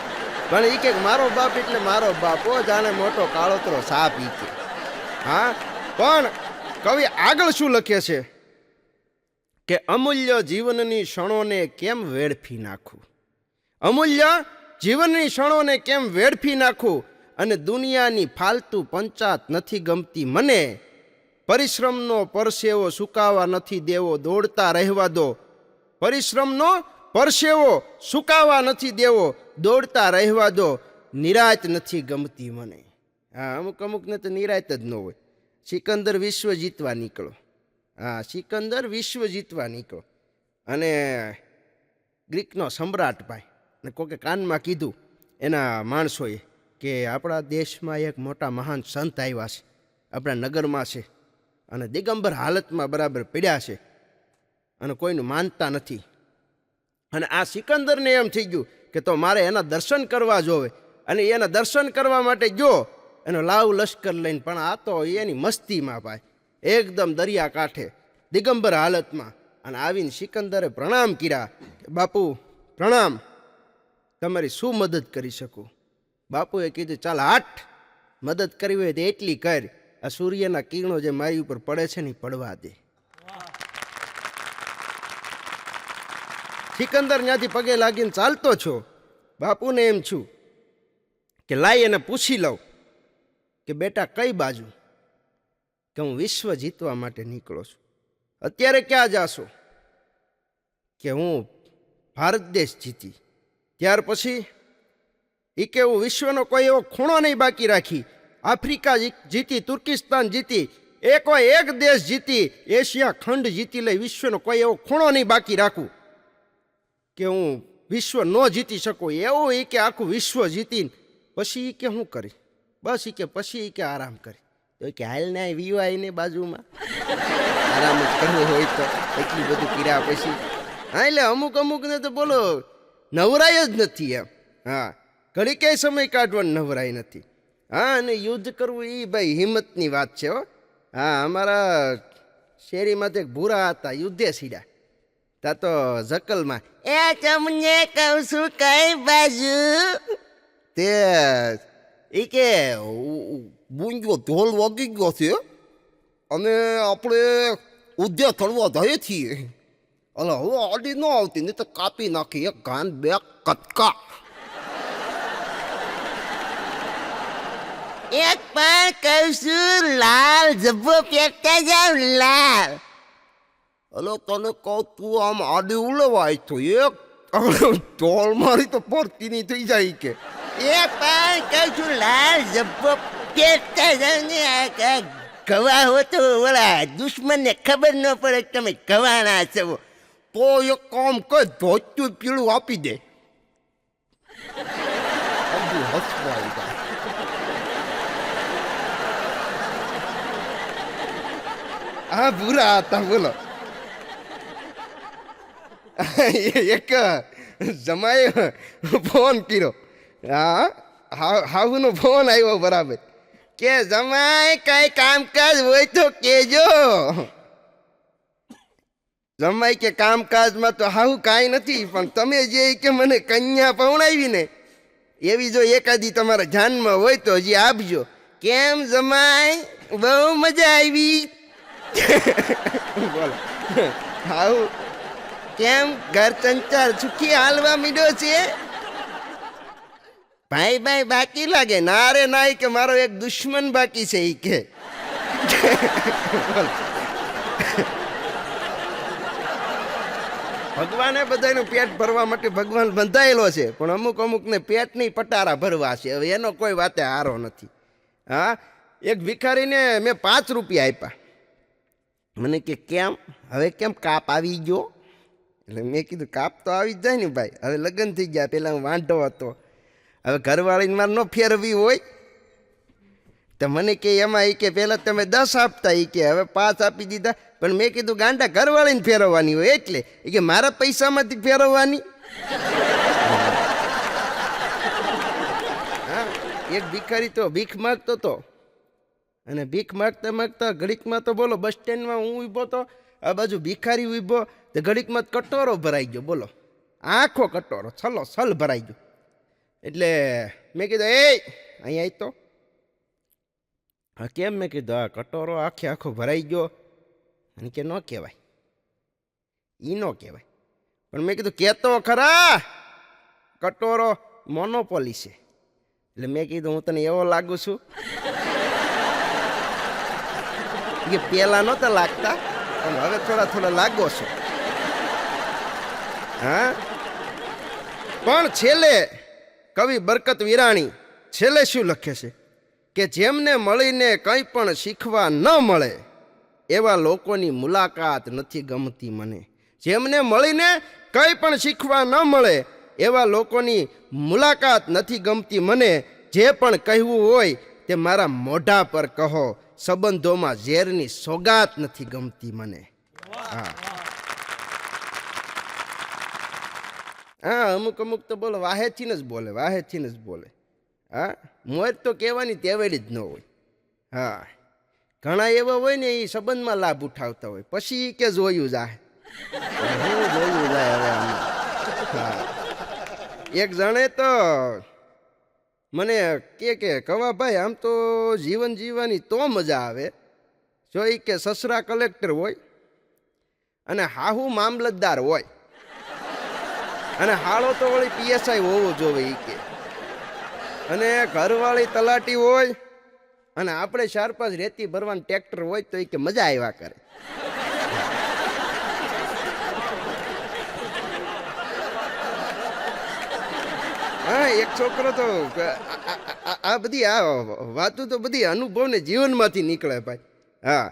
પણ એ કે મારો બાપ એટલે મારો બાપ, ઓ જાણે મોટો કાળોતરો સાપ ઈ કે. હા પણ કવિ આગળ શું લખે છે કે અમૂલ્ય જીવનની ક્ષણોને કેમ વેડફી નાખું, અમૂલ્ય જીવનની ક્ષણોને કેમ વેડફી નાખું, અને દુનિયાની ફાલતુ પંચાત નથી ગમતી મને. પરિશ્રમનો પરસેવો સુકાવા નથી દેવો, દોડતા રહેવા દો. પરિશ્રમનો પરસેવો સુકાવા નથી દેવો, દોડતા રહેવા દો. નિરાત નથી ગમતી મને. હા અમુકને તો નિરાત જ ન હોય. સિકંદર વિશ્વ જીતવા નીકળો. હા સિકંદર વિશ્વ જીતવા નીકળો અને ગ્રીકનો સમ્રાટ ભાઈ ને કોકે કાનમાં કીધું એના માણસોએ કે આપણા દેશમાં એક મોટા મહાન સંત આવ્યા છે, આપણા નગરમાં છે, અને દિગંબર હાલતમાં બરાબર પડ્યા છે અને કોઈનું માનતા નથી. અને આ સિકંદરને એમ થઈ ગયું કે તો મારે એના દર્શન કરવા જોવે, અને એના દર્શન કરવા માટે જો એનો લાવ લશ્કર લઈને, પણ આ તો એની મસ્તીમાં ભાઈ એકદમ દરિયા કાંઠે દિગંબર હાલતમાં. અને આવીને સિકંદરે પ્રણામ કર્યા, બાપુ પ્રણામ, તમારી શું મદદ કરી શકું? બાપુએ કીધું ચાલ હાટ, મદદ કરવી હોય તો એટલી કર, આ સૂર્યના કિરણો જે મારી ઉપર પડે છે ને પડવા દે. સિકંદર ત્યાંથી પગે લાગીને ચાલતો છો. બાપુને એમ છું કે લાઈ એને પૂછી લઉં કે બેટા કઈ બાજુ, કે હું વિશ્વ જીતવા માટે નીકળો છું. અત્યારે ક્યાં જાશો? કે હું ભારત દેશ જીતી, ત્યાર પછી એ કે હું વિશ્વનો કોઈ એવો ખૂણો નહીં બાકી રાખી. આફ્રિકા જીતી, તુર્કિસ્તાન જીતી, એક દેશ જીતી, એશિયા ખંડ જીતી લઈ, વિશ્વનો કોઈ એવો ખૂણો નહીં બાકી રાખું કે હું વિશ્વ ન જીતી શકું. એવું એ કે આખું વિશ્વ જીતીને પછી એ કે શું કરી? બસ એ કે પછી એ કે આરામ કરી. તો કે હાલ ને વીવાય ને બાજુમાં આરામ જ કરવો હોય તો એટલી બધું કર્યા પછી. હા એટલે અમુકને તો બોલો નવરાય જ નથી એમ. હા ઘડી કઈ સમય કાઢવાનો નવરાય નથી. હા અને યુદ્ધ કરવું એ ભાઈ હિંમતની વાત છે હો. હા અમારા શેરીમાં તો એક ભૂરા હતા, યુદ્ધે સીડ્યા તા તો જકલમાં એ તમને કહું છું કઈ બાજુ, તે એ કે બુંજો ઢોલ વાગી ગયો છે અને આપણે ઉદ્યા થળવા જઈએ છીએ. અલા હવે આડી ન આવતી, નહીં તો કાપી નાખી એક ગાન બે કટકા. એક પણ કહું છું લાલ જબ્બો પહેરતા જાવ લાલ. હલો તને કહું તું આમ આડી ઉલવાય તો એક ઢોલ મારી તો પડતી નહીં થઈ જાય કે. એક પણ કહું છું લાલ જબ્બો પહેરતા જાવ ને. ગવા હો તો ઓલા દુશ્મનને ખબર ન પડે કે તમે ગવાના છો. તો એક કામ કર, ધોતું પીળું આપી દે. હસવાય જાય. હા ભૂરા હતા બોલો. એક જમાએ ફોન કર્યો. હા હાહુનો ફોન આવ્યો બરાબર કે જમાઈ કઈ કામકાજ હોય તો કેજો. જમાઈ કે કામકાજમાં તો હાહુ કાંઈ નથી, પણ તમે જે કે મને કન્યા પવણાવી ને એવી જો એકાદી તમારા જાનમાં હોય તો હજી આપજો. કેમ જમાઈ બહુ મજા આવી? બોલો હાઉ કેમ ઘર સંચાર સુખી હાલવા મીડ્યો છે? ભાઈ ભાઈ બાકી લાગે? ના રે ના, કે મારો એક દુશ્મન બાકી છે ઈ કે. ભગવાને બધાનું પેટ ભરવા માટે ભગવાન બંધાયેલો છે, પણ અમુકને પેટ નહીં પટારા ભરવા છે. હવે એનો કોઈ વાતે હારો નથી. હા એક ભિખારીને મેં 5 રૂપિયા આપ્યા. મને કે કેમ હવે કેમ કાપ આવી ગયો? એટલે મેં કીધું કાપ તો આવી જ જાય ને ભાઈ, હવે લગ્ન થઈ ગયા, પહેલાં હું વાંઢો હતો, હવે ઘરવાળીને મારે ન ફેરવી હોય. તો મને કે એમાં એ કે પહેલાં તમે 10 આપતા એ કે હવે 5 આપી દીધા. પણ મેં કીધું ગાંડા ઘરવાળીને ફેરવવાની હોય એટલે એ કે મારા પૈસામાંથી ફેરવવાની. હા, એક ભિખારી તો ભીખ માગતો હતો અને ભીખ માગતા માગતા ઘડીકમાં તો બોલો બસ સ્ટેન્ડમાં હું ઊભો તો, આ બાજુ ભિખારી ઊભો, તો ઘડીકમાં કટોરો ભરાઈ ગયો. બોલો આખો કટોરો છલો છલ ભરાઈ ગયો. એટલે મેં કીધું એ અહીંયા આવી તો. હા કેમ? મેં કીધું આ કટોરો આખે આખો ભરાઈ ગયો. અને કે ન કહેવાય, એ ન કહેવાય. પણ મેં કીધું કહેતો ખરા, કટોરો મોનોપોલી છે. એટલે મેં કીધું હું તને એવો લાગુ છું કે પહેલાં નહોતા લાગતા પણ હવે થોડા થોડા લાગો છો. હા, પણ છેલ્લે કવિ બરકત વિરાણી છેલ્લે શું લખે છે કે જેમને મળીને કંઈ પણ શીખવા ન મળે એવા લોકોની મુલાકાત નથી ગમતી મને. જેમને મળીને કંઈ પણ શીખવા ન મળે એવા લોકોની મુલાકાત નથી ગમતી મને. જે પણ કહેવું હોય તે મારા મોઢા પર કહો, સંબંધોમાં ઝેરની સોગાત નથી ગમતી મને. હા હા, અમુક અમુક તો બોલો વાહેથીને જ બોલે, વાહેથીને જ બોલે. હા, મોજ તો કહેવાની તેવડી જ ન હોય. હા, ઘણા એવા હોય ને એ સંબંધમાં લાભ ઉઠાવતા હોય, પછી કે જોયું જાય. હું જોયું જાય હવે આમાં. હા, એક જણે તો મને કે કવાભાઈ આમ તો જીવન જીવવાની તો મજા આવે જો એ કે સસરા કલેક્ટર હોય અને હાહુ મામલતદાર હોય અને હાળો તો વળી પીએસઆઈ હોવો જોવે એ કે, અને ઘરવાળી તલાટી હોય અને આપણે 4-5 રેતી ભરવાનું ટ્રેક્ટર હોય તો એ કે મજા આવ્યા કરે. હા, એક છોકરો તો આ બધી આ વાતો તો બધી અનુભવને જીવનમાંથી નીકળે ભાઈ. હા,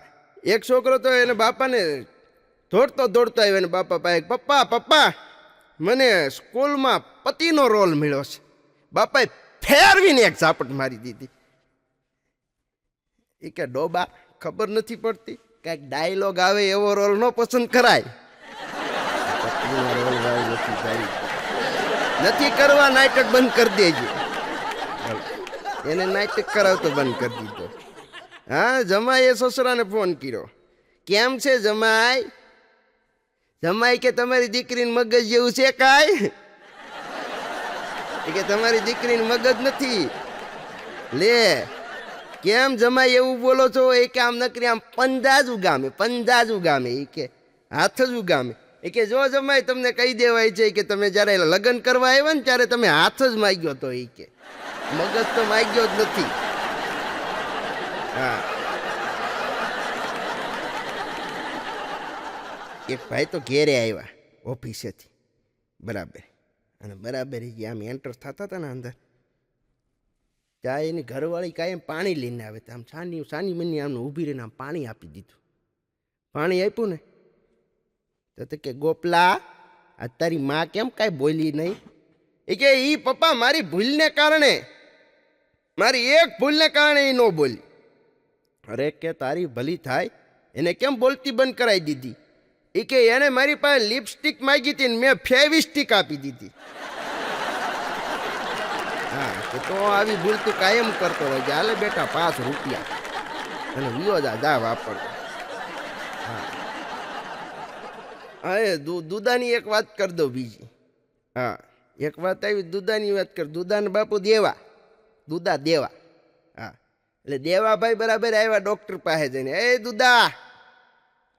એક છોકરો તો એને બાપાને દોડતો દોડતો આવ્યો ને બાપા પાસે, પપ્પા પપ્પા મને સ્કૂલમાં પતિનો રોલ મળ્યો છે. બાપાએ ફેરવીને એક ઝાપટ મારી દીધી. એ કે ડોબા ખબર નથી પડતી, કાંઈક ડાયલોગ આવે એવો રોલ ન પસંદ કરાય. પતિનો રોલ નથી કરવા, નાટક બંધ કરી દેજો. એને નાટક કરાવતો બંધ કરી દીધો. હા, જમાઈએ સસરાને ફોન કર્યો, કેમ છે જમાઈ? જમાઈ કે તમારી દીકરીને મગજ જેવું છે કાંઈ? કે તમારી દીકરીને મગજ નથી. લે કેમ જમાઈ એવું બોલો છો? એ કે આમ નકરી આમ પંજાજ ઉગામે. એ કે હાથ જ ઉગામે. એ કે જો જમાઈ તમને કહી દેવાય છે કે તમે જ્યારે લગ્ન કરવા આવ્યા ને ત્યારે તમે હાથ જ માગ્યો તો. એ કે મગજ તો માગ્યો જ નથી. હા, એક ભાઈ તો ઘેરે આવ્યા ઓફિસેથી બરાબર, અને બરાબર એ આમ એન્ટર થતા હતા ને અંદર, ત્યાં એની ઘરવાળી કાંઈ પાણી લઈને આવે તો આમ સાની મની આમને ઊભી રહીને આમ પાણી આપી દીધું. પાણી આપ્યું ને તો કે ગોપલા આ તારી માં કેમ કાંઈ બોલી નહીં? એ કે ઈ પપ્પા મારી ભૂલને કારણે, મારી એક ભૂલને કારણે એ ન બોલી. અરે કે તારી ભલી થાય, એને કેમ બોલતી બંધ કરાવી દીધી? એ કે એને મારી પાસે લિપસ્ટિક માગી હતી ને મેં ફેવિસ્ટિક આપી દીધી. હા, તો આવી ભૂલ તું કાયમ કરતો હોય કે હાલે બેટા 5 રૂપિયા અને વિયો જા વાપરતો. હા હા, એ દુદાની એક વાત કરી દો બીજી. હા, એક વાત આવી દુદાની વાત કર. દુદાને બાપુ દુદા દેવા. હા, એટલે દેવાભાઈ બરાબર આવ્યા ડૉક્ટર પાસે જઈને, એ દુદા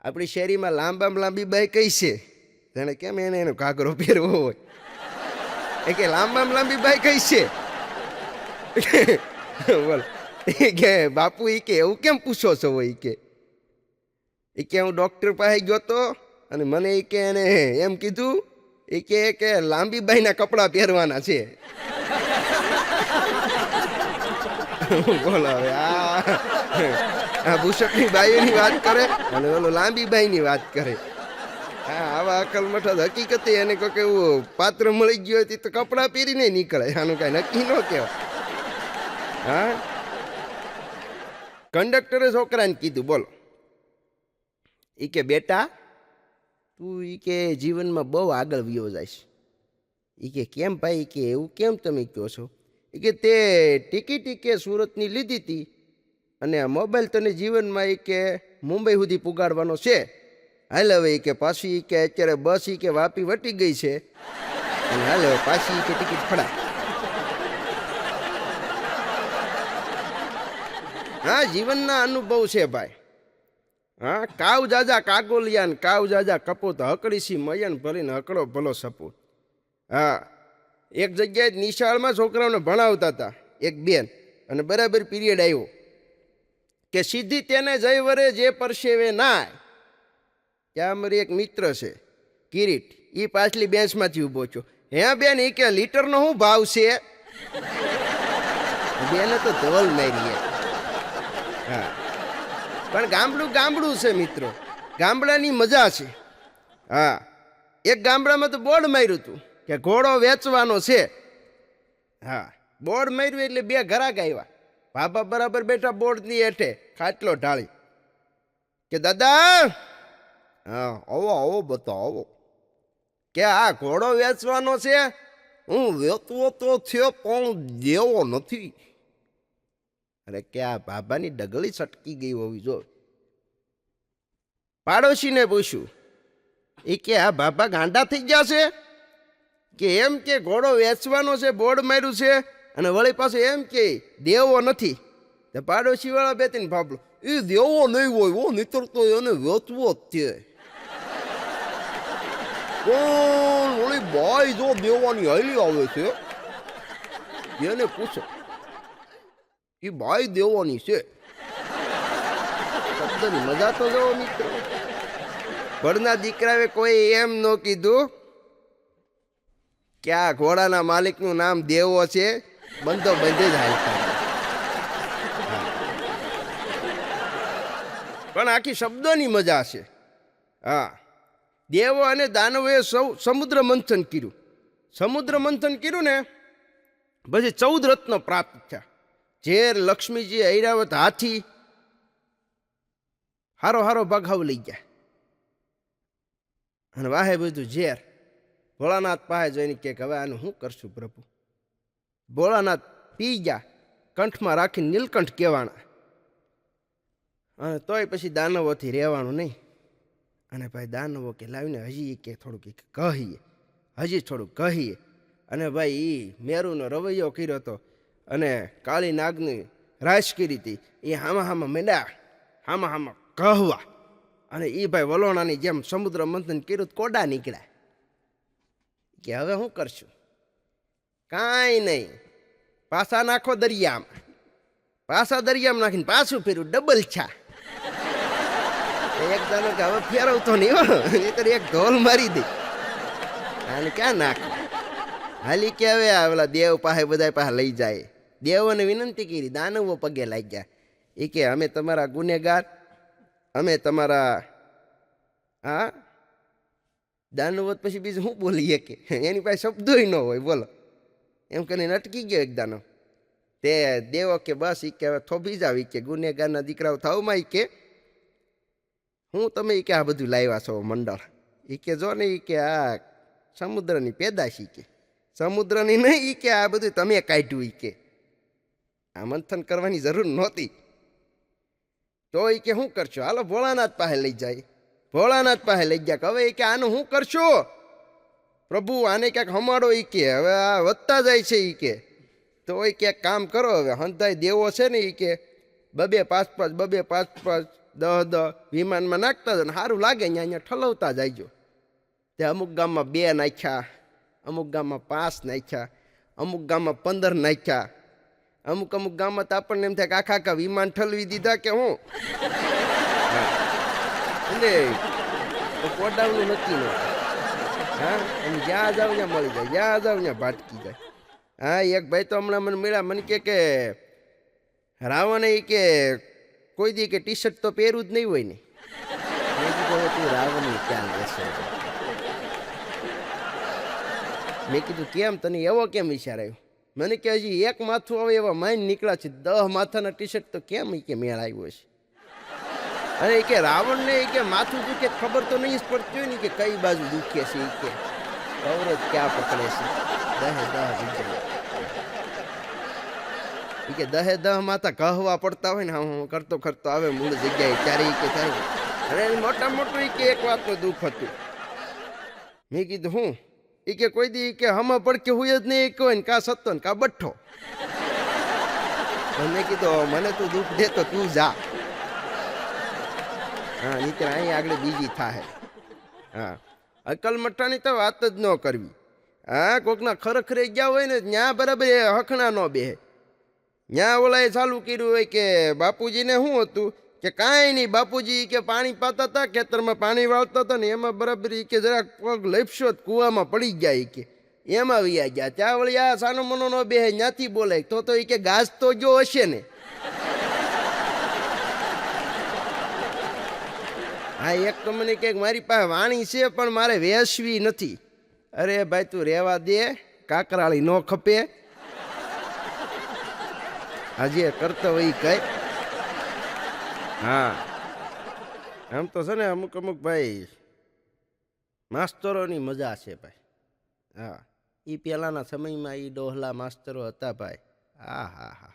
આપણી શેરીમાં લાંબામાં લાંબી બાઈ કઈ છે? જાણે કેમ એને એનો ઘાઘરો પહેરવો હોય. એ કે લાંબામાં લાંબી બાઈ કઈ છે? બોલ. એ કે બાપુ એ કે એવું કેમ પૂછો છો? એ કે હું ડૉક્ટર પાસે ગયો તો અને મને એ કે એને એમ કીધું એ કે લાંબી બાઈના કપડાં પહેરવાના છે. બોલો હવે આ ભૂષકની બાઈઓની વાત કરે અને ઓલો લાંબી બાઈની વાત કરે. હા, આવા અકલમઠ હકીકતે એને કોઈક એવું પાત્ર મળી ગયું હોય તો કપડાં પહેરીને નીકળે. આનું કાંઈ નક્કી ન કહેવાય. હા, કંડક્ટરે છોકરાને કીધું, બોલો, એ કે બેટા તું એ કે જીવનમાં બહુ આગળ વયો જાય. એ કે કેમ ભાઈ, કે એવું કેમ તમે કહો છો? એ કે તે ટિકિટ કે સુરતની લીધી હતી અને આ મોબાઈલ તને જીવનમાં એ કે મુંબઈ સુધી પુગાડવાનો છે. હાલ હવે એ કે પાછી કે અત્યારે બસ એ કે વાપી વટી ગઈ છે અને હાલ હવે પાછી કે ટિકિટ ફડાય. હા, જીવનના અનુભવ છે ભાઈ. હા, કાવ જાજા કાગોલિયાન કાવ જાજા કપૂત હકડીસી મયન ભરીને હકડો ભલો સપૂત. હા, એક જગ્યાએ નિશાળમાં છોકરાઓને ભણાવતા હતા એક બેન, અને બરાબર પીરિયડ આવ્યો કે સીધી તેને જઈ વરે જે પરસેવે નાય. ત્યાં અમારી એક મિત્ર છે કિરીટ, એ પાછલી બેન્ચમાંથી ઊભો છો. હે બેન, એ કે લીટરનો શું ભાવ છે? બેને તો ધવલ મારી. હા, પણ ગામડું ગામડું છે મિત્રો, ગામડાની મજા છે. હા, એક ગામડામાં તો બોર્ડ માર્યું હતું કે ઘોડો વેચવાનો છે. હા, બોર્ડ માર્યું એટલે બે ઘરાક આવ્યા. બાબા બરાબર બેઠા બોર્ડની હેઠે ખાટલો ઢાળી કે દાદા, હા આવો આવો બતાવો આવો. કે આ ઘોડો વેચવાનો છે. હું વેચવો તો છે પણ દેવો નથી. અરે કે આ બાબાની ડગલી સટકી ગઈ હોવી જો. પાડોશીને પૂછ્યું, એ કે આ બાબા ગાંડા થઈ ગયા છે કે એમ કે ઘોડો વેચવાનો છે, બોર્ડ માર્યું છે, અને વળી પાછું એમ કે દેવો નથી. તો પાડોશી વાળા બે ત્રણ ભાબલો, એ દેવો નહીં હોય હો, નહીતર તો એને વેચવો જ છે. પણ ઓલી બાઈ જો દેવાની હાલી આવે છે, એને પૂછો, એ બાઈ દેવાની છે. શબ્દની મજા તો જો મિત્રો. ઘરના દીકરાએ કોઈ એમ ન કીધું કે આ ઘોડાના માલિકનું નામ દેવો છે, બંધો બંધે જ હાલતા. પણ આખી શબ્દોની મજા છે. હા, દેવો અને દાનવોએ સૌ સમુદ્ર મંથન કર્યું. સમુદ્ર મંથન કર્યું ને પછી 14 રત્નો પ્રાપ્ત થયા. ઝેર, લક્ષ્મીજી, ઐરાવત, હાથી, હારો હારો બગાવ લઈ ગયા. અને વાહે બધું ઝેર. ભોળાનાથ પાસે જોઈને કે હવે આનું શું કરશું પ્રભુ? ભોળાનાથ પી ગયા, કંઠમાં રાખીને નીલકંઠ કહેવાના. અને તોય પછી દાનવોથી રહેવાનું નહીં. અને ભાઈ દાનવો કે લાવીને હજી કે થોડુંક કહીએ, હજી થોડુંક કહીએ. અને ભાઈ એ મેરુનો રવૈયો કર્યો હતો અને કાળી નાગની રાશ કરી હતી. એ હામાં હામાં મેંડા, હામાં હામાં કહવા. અને એ ભાઈ વલોણાની જેમ સમુદ્ર મંથન કર્યું, કોડા નીકળ્યા. કે હવે શું કરશું? કાંઈ નહીં, પાછા નાખો દરિયામાં. પાછા દરિયામાં નાખીને પાછું ફેર્યું, ડબલ છા. એક દાનો કે હવે ફેરવતો નહીં હો, નહીતર એક ઢોલ મારી દે. આને ક્યાં નાખો? હાલી કે હવે ઓલા દેવ પાસે બધા પાસે લઈ જાય. દેવોને વિનંતી કરી, દાનવો પગે લાગ્યા. એ કે અમે તમારા ગુનેગાર, અમે તમારા. હા, દાનવો પછી બીજું શું બોલીએ કે એની પાસે શબ્દોય ન હોય, બોલો. એમ કરીને અટકી ગયો એક દાનો. તે દેવો કે બસ એ કે હવે થોભી જાવ, એ કે ગુનેગારના દીકરાઓ થાવમાં. એ કે હું તમે એ કે આ બધું લાવ્યા છો મંડળ? એ કે જો ને, એ કે આ સમુદ્રની પેદાશ. કે સમુદ્રની નહીં, એ કે આ બધું તમે કાઢ્યું. એ કે આ મંથન કરવાની જરૂર નહોતી. તો એ કે શું કરશો? હાલો ભોળાનાથ પાસે લઈ જાય. ભોળાનાથ પાસે લઈ ગયા. હવે એ કે આનું શું કરશો પ્રભુ? આને ક્યાંક હમાડો. એ કે હવે આ વધતા જાય છે. એ કે તો એ ક્યાંક કામ કરો. હવે હંધાય દેવો છે ને, એ કે 2-5-5 10 વિમાનમાં નાખતા જાય ને સારું લાગે અહીંયા ઠલવતા જાયજો. તે અમુક ગામમાં 2 નાખ્યા, અમુક ગામમાં 5 નાખ્યા, અમુક ગામમાં 15 નાખ્યા. અમુક ગામમાં તો આપણને એમ થાય કે આખા વિમાન ઠલવી દીધા કે હું. એટલે કોડાવનું નક્કી ન. હા, અને જ્યાં જાવ ત્યાં મળી જાય, જ્યાં જાવ ત્યાં ભાટકી જાય. હા, એક ભાઈ તો હમણાં મને મળ્યા, મને કે રાવણ એ કે કોઈ દી કે ટી શર્ટ તો પહેરવું જ નહીં હોય ને. મેં કીધું તું રાવણની ક્યાં લેશે? મેં કીધું કેમ, તને એવો કેમ વિચાર આવ્યો? મને કે હજી એક માથું આવે એવા માઇન નીકળ્યા છે, 10 માથાના ટી શર્ટ તો કેમ ઈ કે મેળ આવ્યો છે. અને એ કે રાવણને એ કે માથું દુખે ખબર તો નહીં જ પડતી હોય ને કે કઈ બાજુ દુખે છે. એ કે કવરેજ ક્યાં પકડે છે. 10 કે 10 માથા કહવા પડતા હોય ને હું કરતો કરતો આવે મૂળ જગ્યાએ ત્યારે એ કે થાય. અને મોટા મોટું એ કે એક વાતનું દુઃખ હતું. મેં કીધું હું? એ કે કોઈ દી કે હમા પડકે હોય જ નહીં કોઈ ને કા સત્તો ને કા બઠ્ઠો. મેં કીધું મને તું દુઃખ દે તો તું જા. હા નીકળ અહીં આગળ બીજી થાય. હા અકલ મઠ્ઠાની તો વાત જ ન કરવી. હા કોકના ખરેખરે ગયા હોય ને ત્યાં બરાબર હખણા ન બેહે. ત્યાં ઓલાએ ચાલુ કર્યું હોય કે બાપુજીને શું હતું કે કાંઈ નહીં બાપુજી કે પાણી પાતા હતા ખેતરમાં પાણી વાળતા હતા ને એમાં બરાબર કે જરાક પગ લપસ્યો કૂવામાં પડી ગયા. કે એમાં વૈયા ગયા. ત્યાં વળી આ સાનો મનો ન બેહે ત્યાંથી બોલે તો એ કે ગાજ તો જો હશે ને. હા એક તો મને કે મારી પાસે વાણી છે પણ મારે વેસવી નથી. અરે ભાઈ તું રહેવા દે, કાકરાળી ન ખપે. આજે કરતો હોય કઈ. હા આમ તો છે ને અમુક ભાઈ માસ્તરોની મજા છે ભાઈ. હા એ પહેલાંના સમયમાં એ ડોહલા માસ્તરો હતા ભાઈ. હા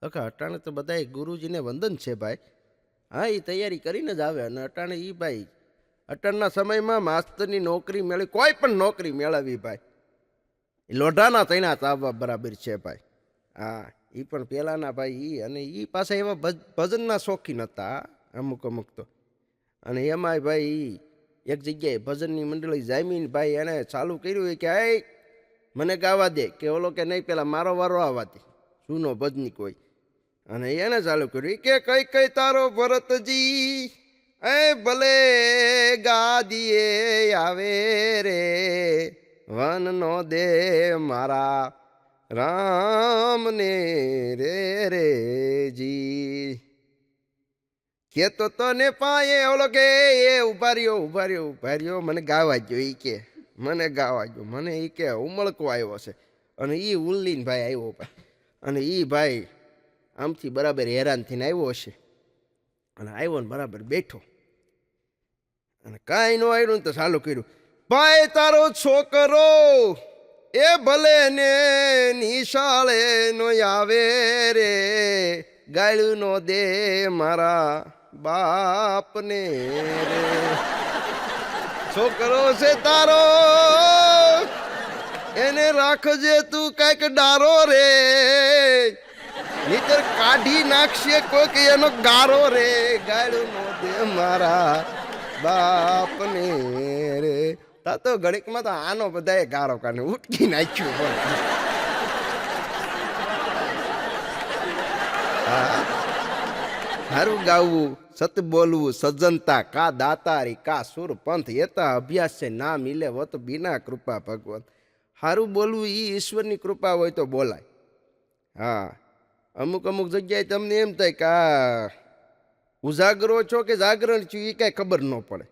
ઓકે અટાણે તો બધા ગુરુજીને વંદન છે ભાઈ. હા એ તૈયારી કરીને જ આવે. અને અટાણે એ ભાઈ અટાણના સમયમાં માસ્તરની નોકરી મેળવી કોઈ પણ નોકરી મેળવી ભાઈ લોઢાના તૈના ચાવવા બરાબર છે ભાઈ. હા એ પણ પહેલાંના ભાઈ અને એ પાછા એવા ભજનના શોખીન હતા અમુક તો. અને એમાંય ભાઈ એક જગ્યાએ ભજનની મંડળી જામીન ભાઈ એને ચાલુ કર્યું કે આ મને ગાવા દે કે ઓલો કે નહીં પેલા મારો વારો આવવા દે જૂનો ભજની કોઈ. અને એને ચાલુ કર્યું કે કઈ કઈ તારો ભરતજી એ ભલે ગાદીએ આવે રે વન નો દે મારા રામને રે જી કે તો તને પાયે ઓલો કે એ ઉભા રહ્યો મને ગાવા ગયો. એ કે મને ગાવા ગયો મને એ કે ઉમળકો આવ્યો છે. અને એ ઉલ્લીન ભાઈ આવ્યો ભાઈ. અને એ ભાઈ આમથી બરાબર હેરાન થઈને આવ્યો હશે. અને આવ્યો ને બરાબર બેઠો અને કાંઈ ન આવ્યું ને તો ચાલુ કર્યું ભાઈ તારો છોકરો એ ભલે ને નિશાળે નો આવે રે ગાળ્યું નો દે મારા બાપને રે. છોકરો છે તારો એને રાખજે તું કઈક ડારો રે નીતર કાઢી નાખશે કોઈક એનો ગારો રે ગાળ્યું નો દે મારા બાપને રે. તો ઘડીકમાં તો આનો બધાએ ગારો કાઢે ઉટકી નાખ્યું પણ. સારું ગાવું સત બોલવું સજ્જનતા કા દાતારી કા સુર પંથ એતા અભ્યાસ છે ના મિલે હો તો બિના કૃપા ભગવંત. સારું બોલવું એ ઈશ્વરની કૃપા હોય તો બોલાય. હા અમુક જગ્યાએ તમને એમ થાય કે આ ઉજાગરો છો કે જાગરણ છું એ કાંઈ ખબર ન પડે.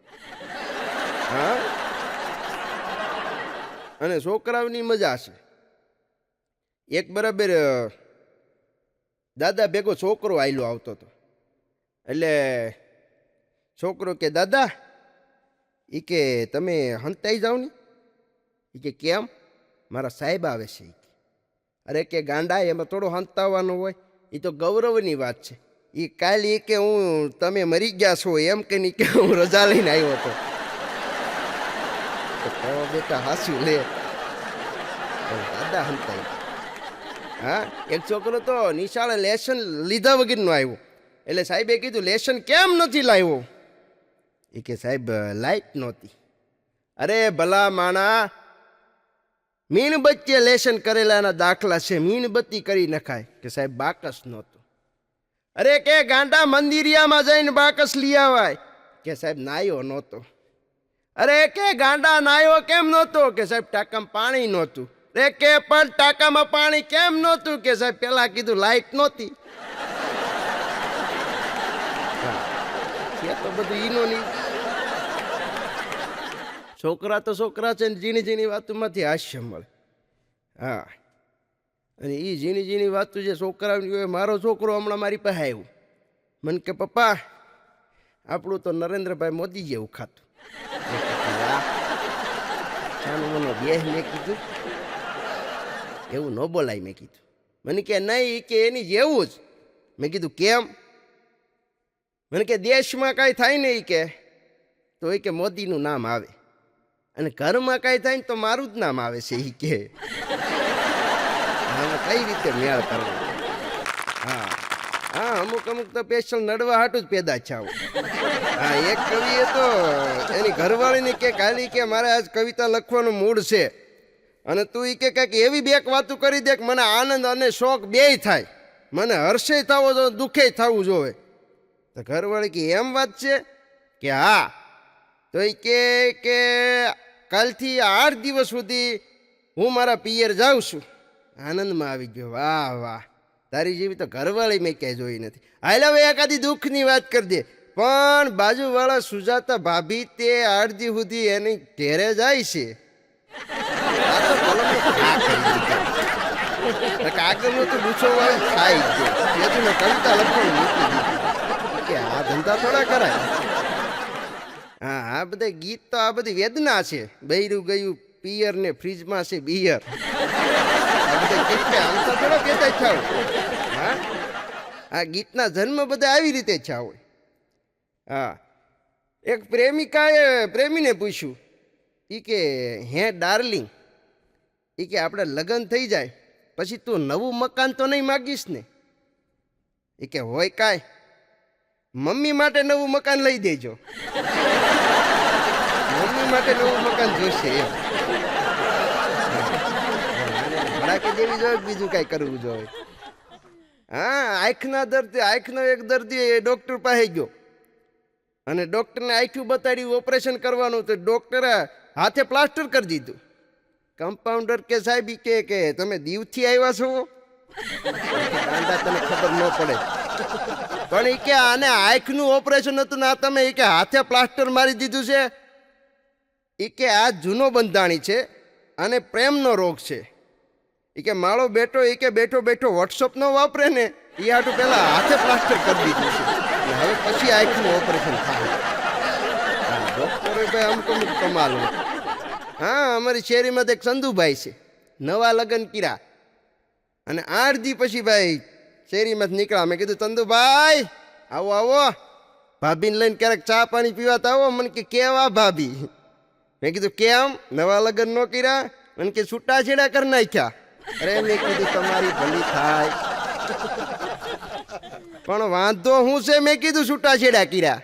હા અને છોકરાઓની મજા છે. એક બરાબર દાદા ભેગો છોકરો આયલો આવતો હતો. એટલે છોકરો કે દાદા એ કે તમે હંતાઈ જાઓ ને. એ કે કેમ? મારા સાહેબ આવે છે. અરે કે ગાંડા એમાં થોડો હંતાવવાનું હોય એ તો ગૌરવની વાત છે. એ કાલે કે હું તમે મરી ગયા છો એમ કે નહીં કે હું રજા લઈને આવ્યો હતો. બેટા હાસ્યું લે દાદા હંતાઈ. હા એક છોકરો તો નિશાળે લેસન લીધા વગરનો આવ્યો. એટલે સાહેબે કીધું લેસન કેમ નથી લાવ્યો? એ કે સાહેબ લાઈટ નહોતી. અરે ભલા માણા મીણબત્તીએ લેસન કરેલાના દાખલા છે મીણબત્તી કરી નખાય. કે સાહેબ બાકસ નહોતું. અરે કે ગાંડા મંદિરિયામાં જઈને બાકસ લઈ આવાય. કે સાહેબ નાયો નહોતો. અરે કે ગાંડા નાયો કેમ નહોતો? કે સાહેબ ટાંકામાં પાણી નહોતું. રે કે પણ ટાંકામાં પાણી કેમ નહોતું? કે સાહેબ પેલા કીધું લાઈટ નહોતી. તો બધું ઈનો નહીં. છોકરા તો છોકરા છે ને ઝીણી ઝીણી વાતોમાંથી હાસ્ય મળે. હા અને એ ઝીણી ઝીણી વાતું જે છોકરાઓની હોય, મારો છોકરો હમણાં મારી પાસે આવ્યો, મને કે પપ્પા આપણું તો નરેન્દ્રભાઈ મોદી જેવું ખાતું. સાનું મનો બેહ, મેં કીધું એવું ન બોલાય. મેં કીધું, મને કે નહીં, કે એની જેવું જ. મેં કીધું કેમ? મને કે દેશમાં કાંઈ થાય ને કે તો એ કે મોદીનું નામ આવે, અને ઘરમાં કાંઈ થાય ને તો મારું જ નામ આવે છે. એ કે આમાં કઈ રીતે મેળ કરવો? હા હા, અમુક અમુક તો સ્પેશિયલ નડવા હાટું જ પેદા છે આવું. હા, એક કવિએ તો એની ઘરવાળીને કે ખાલી કે મારે આજ કવિતા લખવાનું મૂડ છે, અને તું એ કે કંઈક એવી બેક વાતું કરી દે કે મને આનંદ અને શોખ બેય થાય, મને હર્ષે થવો જોઈએ, દુઃખે થવું જોઈએ. તો ઘરવાળી કે એમ વાત છે કે હા. તો એ કે કાલથી 8 દિવસ સુધી હું મારા પિયર જાઉં છું. આનંદમાં આવી ગયો. વાહ વાહ, તારી જેવી તો ઘરવાળી મેં ક્યાંય જોઈ નથી. હાલ હવે એકાદી દુઃખની વાત કરી દે. પણ બાજુવાળા સુજાતા ભાભી તે 8 દી સુધી એની ઘેરે જાય છે. આ તો કલમનો ઘા કરી દીધો. કાગળનો તો ડૂચો વાળો ખાઈ ગયો. તેથી મેં કવિતા લખવાનું મૂકી દીધું કે આ ધંધા થોડા કરાય. હા, આ બધા ગીત તો આ બધી વેદના છે. બૈરું ગયું પિયર ને ફ્રીજમાં છે બિયર. આ બધા ગીત કે આમ તો થોડા કહેતા થાવ. હા, આ ગીતના જન્મ બધા આવી રીતે થયા હોય. હા, એક પ્રેમિકાએ પ્રેમીને પૂછ્યું, એ કે હે ડાર્લિંગ, એ કે આપણે લગ્ન થઈ જાય પછી તું નવું મકાન તો નહીં માગીશ ને? એ કે હોય કાંઈ, મમ્મી માટે નવું મકાન લઈ દેજો. મમ્મી માટે નવું મકાન જોશે એમ. ભડાકે દેવી જોઈએ, બીજું કાંઈ કરવું જોઈએ. હા, આંખનો એક દર્દી ડૉક્ટર પાસે ગયો, અને ડૉક્ટરને આંખ્યું બતાડ્યું ઓપરેશન કરવાનું, તો ડૉક્ટરે હાથે પ્લાસ્ટર કરી દીધું. કમ્પાઉન્ડર કે સાહેબ કે તમે દીવથી આવ્યા છો? ગાંડા, તને ખબર ન પડે. પણ એ કે આને આંખનું ઓપરેશન હતું ને આ તમે એ કે હાથે પ્લાસ્ટર મારી દીધું છે. એ કે આ જૂનો બંધાણી છે અને પ્રેમનો રોગ છે. એ કે મારો બેટો એ કે બેઠો બેઠો વોટ્સઅપ ન વાપરે ને, એ હાટું પહેલા હાથે પ્લાસ્ટર કરી દીધું છે, હવે પછી આંખનું ઓપરેશન થાય. હા, ડૉક્ટરે ભાઈ અમુક અમુક કમાલ હોય. હા, અમારી શેરીમાં એક સંધુભાઈ છે, નવા લગ્ન કર્યા, અને 8 દી પછી ભાઈ શેરીમાં નીકળ્યા. મેં કીધું ચંદુભાઈ આવો આવો, ભાભીને લઈને ક્યારેક ચા પાણી પીવાતા આવો. મને કે કેવા ભાભી? મેં કીધું કેમ, નવા લગ્ન ન કર્યા? મને કે છૂટાછેડા કરી નાખ્યા. અરે મેં કીધું તમારી ભલી થાય, પણ વાંધો શું છે? મેં કીધું છૂટાછેડા કર્યા.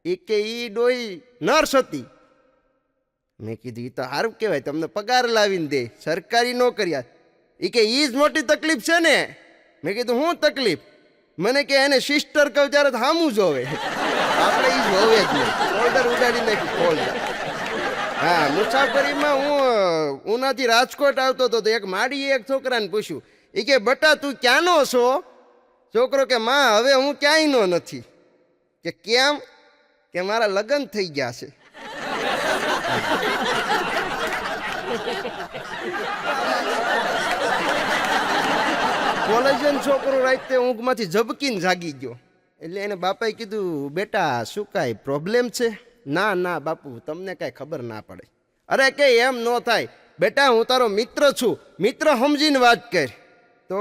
એ કે ઈ ડોઈ નર્સ હતી. મેં કીધું એ તો સારું કહેવાય, તમને પગાર લાવીને દે, સરકારી નોકરિયા. એ કે ઈ જ મોટી તકલીફ છે ને. મેં કીધું હું તકલીફ? મને કે એને સિસ્ટર કહું ત્યારે સામું જોવે, આપણે ઈ જોવે જ નહીં. ફોલ્ડર ઉડાડી નાખ્યું, ફોલ્ડર. હા, મુસાફરીમાં હું ઉનાથી રાજકોટ આવતો હતો, તો એક માડીએ એક છોકરાને પૂછ્યું, એ કે બટા તું ક્યાંનો છો? છોકરો કે માં હવે હું ક્યાંયનો નથી. કે કેમ? કે મારા લગ્ન થઈ ગયા છે. કોલેજનો છોકરો રાતે ઊંઘમાંથી ઝબકીને જાગી ગયો, એટલે એને બાપાએ કીધું બેટા શું કાંઈ પ્રોબ્લેમ છે? ના ના બાપુ, તમને કાંઈ ખબર ના પડે. અરે કે એમ ન થાય બેટા, હું તારો મિત્ર છું, મિત્ર સમજીને વાત કર. તો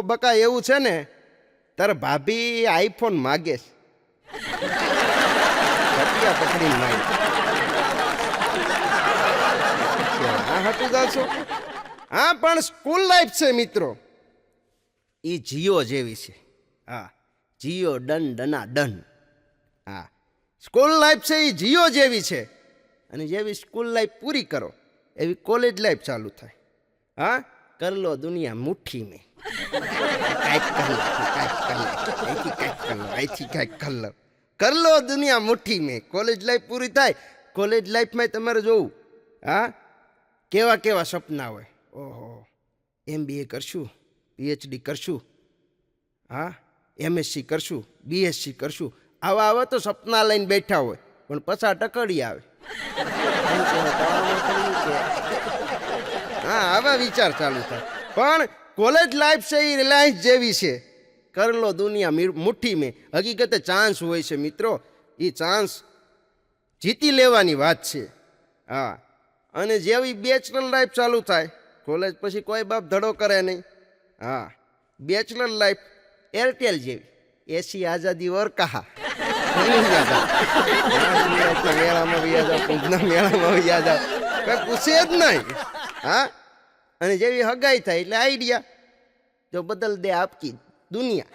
બકા એવું છે ને, તારા ભાભી આઈફોન માગે છે. પકડીને માગે. હા હતું જાશો. હા, પણ સ્કૂલ લાઈફ છે મિત્રો, એ જીઓ જેવી છે. હા, જીઓ ડન ડના ડન. હા, સ્કૂલ લાઈફ છે એ જીઓ જેવી છે, અને જેવી સ્કૂલ લાઈફ પૂરી કરો એવી કોલેજ લાઈફ ચાલુ થાય. હા, કર લો દુનિયા મુઠ્ઠી મેં, કાંઈક કર લો, કાંઈક કર લો, અહીંથી કાંઈક કર લો, અહીંથી કાંઈક કર લો, કર લો દુનિયા મુઠ્ઠી મેં. કોલેજ લાઈફ પૂરી થાય. કોલેજ લાઈફમાં તમારે જોવું, હા, કેવા કેવા સપના હોય. ઓહો, MBA કરશું, PhD કરશું, હા, MSc કરશું, BSc કરશું, આવા આવા તો સપના લઈને બેઠા હોય, પણ પછા ટકડી આવે. હા, આવા વિચાર ચાલુ થાય. પણ કોલેજ લાઈફ છે એ રિલાયન્સ જેવી છે. કર લો દુનિયા મુઠ્ઠી મેં. હકીકતે ચાન્સ હોય છે મિત્રો, એ ચાન્સ જીતી લેવાની વાત છે. હા, અને જેવી બેચલર લાઈફ ચાલુ થાય કોલેજ પછી કોઈ બાપ ધડો કરે નહીં. હા, બેચલર લાઈફ એરટેલ જેવી, એસી આઝાદી ઓર કહા. મેળામાં વ્યા જાવ, કુંભના મેળામાં વ્યા જાવ, કઈ પૂછે જ નહીં. હા, અને જેવી હગાઈ થાય એટલે આઈડિયા, જો બદલ દે આપકી દુનિયા.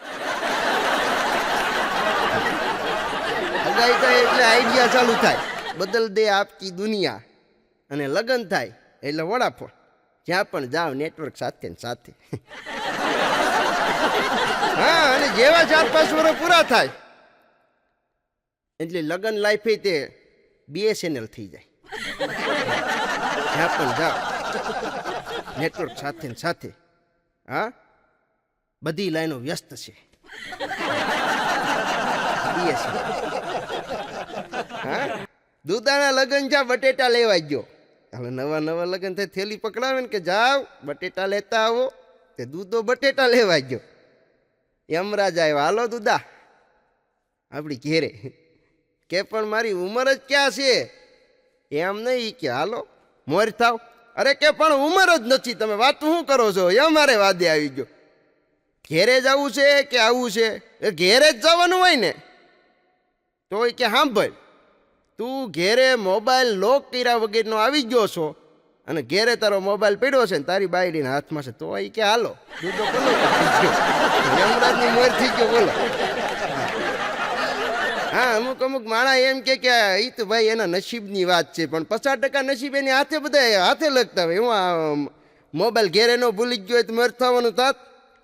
હગાઈ થાય એટલે આઈડિયા ચાલુ થાય, બદલ દે આપકી દુનિયા. અને લગ્ન થાય એટલે વડાફોન, જ્યાં પણ જાઓ નેટવર્ક સાથે ને સાથે. હા, અને જેવા 4-5 વર્ષ પૂરા થાય એટલે લગ્ન લાઈફ તે BSNL થઈ જાય. જ્યાં પણ જાઓ નેટવર્ક સાથે ને સાથે. હા, બધી લાઈનો વ્યસ્ત છે. BSNL. હા, દૂધાના લગ્ન જા બટેટા લેવા ગયો. હવે નવા લગ્ન થાય થેલી પકડાવે ને કે જાઓ બટેટા લેતા આવો, તે દૂધો બટેટા લેવા ગયો. યમરાજ આવ્યો, હાલો દૂધા આપણી ઘેરે. કે પણ મારી ઉંમર જ ક્યાં છે? એમ નહીં કે હાલો મોર થાવ. અરે કે પણ ઉંમર જ નથી, તમે વાત શું કરો છો? અમારે વાદે આવી ગયો. ઘેરે જવું છે કે આવું છે? એ ઘેરે જ જવાનું હોય ને તો કે સાંભળ, તું ઘેરે મોબાઈલ લોક કર્યા વગરનો આવી ગયો છો અને ઘેરે તારો મોબાઈલ પડ્યો છે ને તારી બાયડીના હાથમાં છે, તો એ કે હાલો દૂધો બોલો. યમરાજની મોર થઈ ગયો બોલો. હા, અમુક માણા એમ કે એ તો ભાઈ એના નસીબની વાત છે, પણ 50% નસીબ એની હાથે બધા હાથે લગતા હોય. હું આ મોબાઈલ ઘેરે નો ભૂલી ગયો હોય તો મર થવાનું થાત.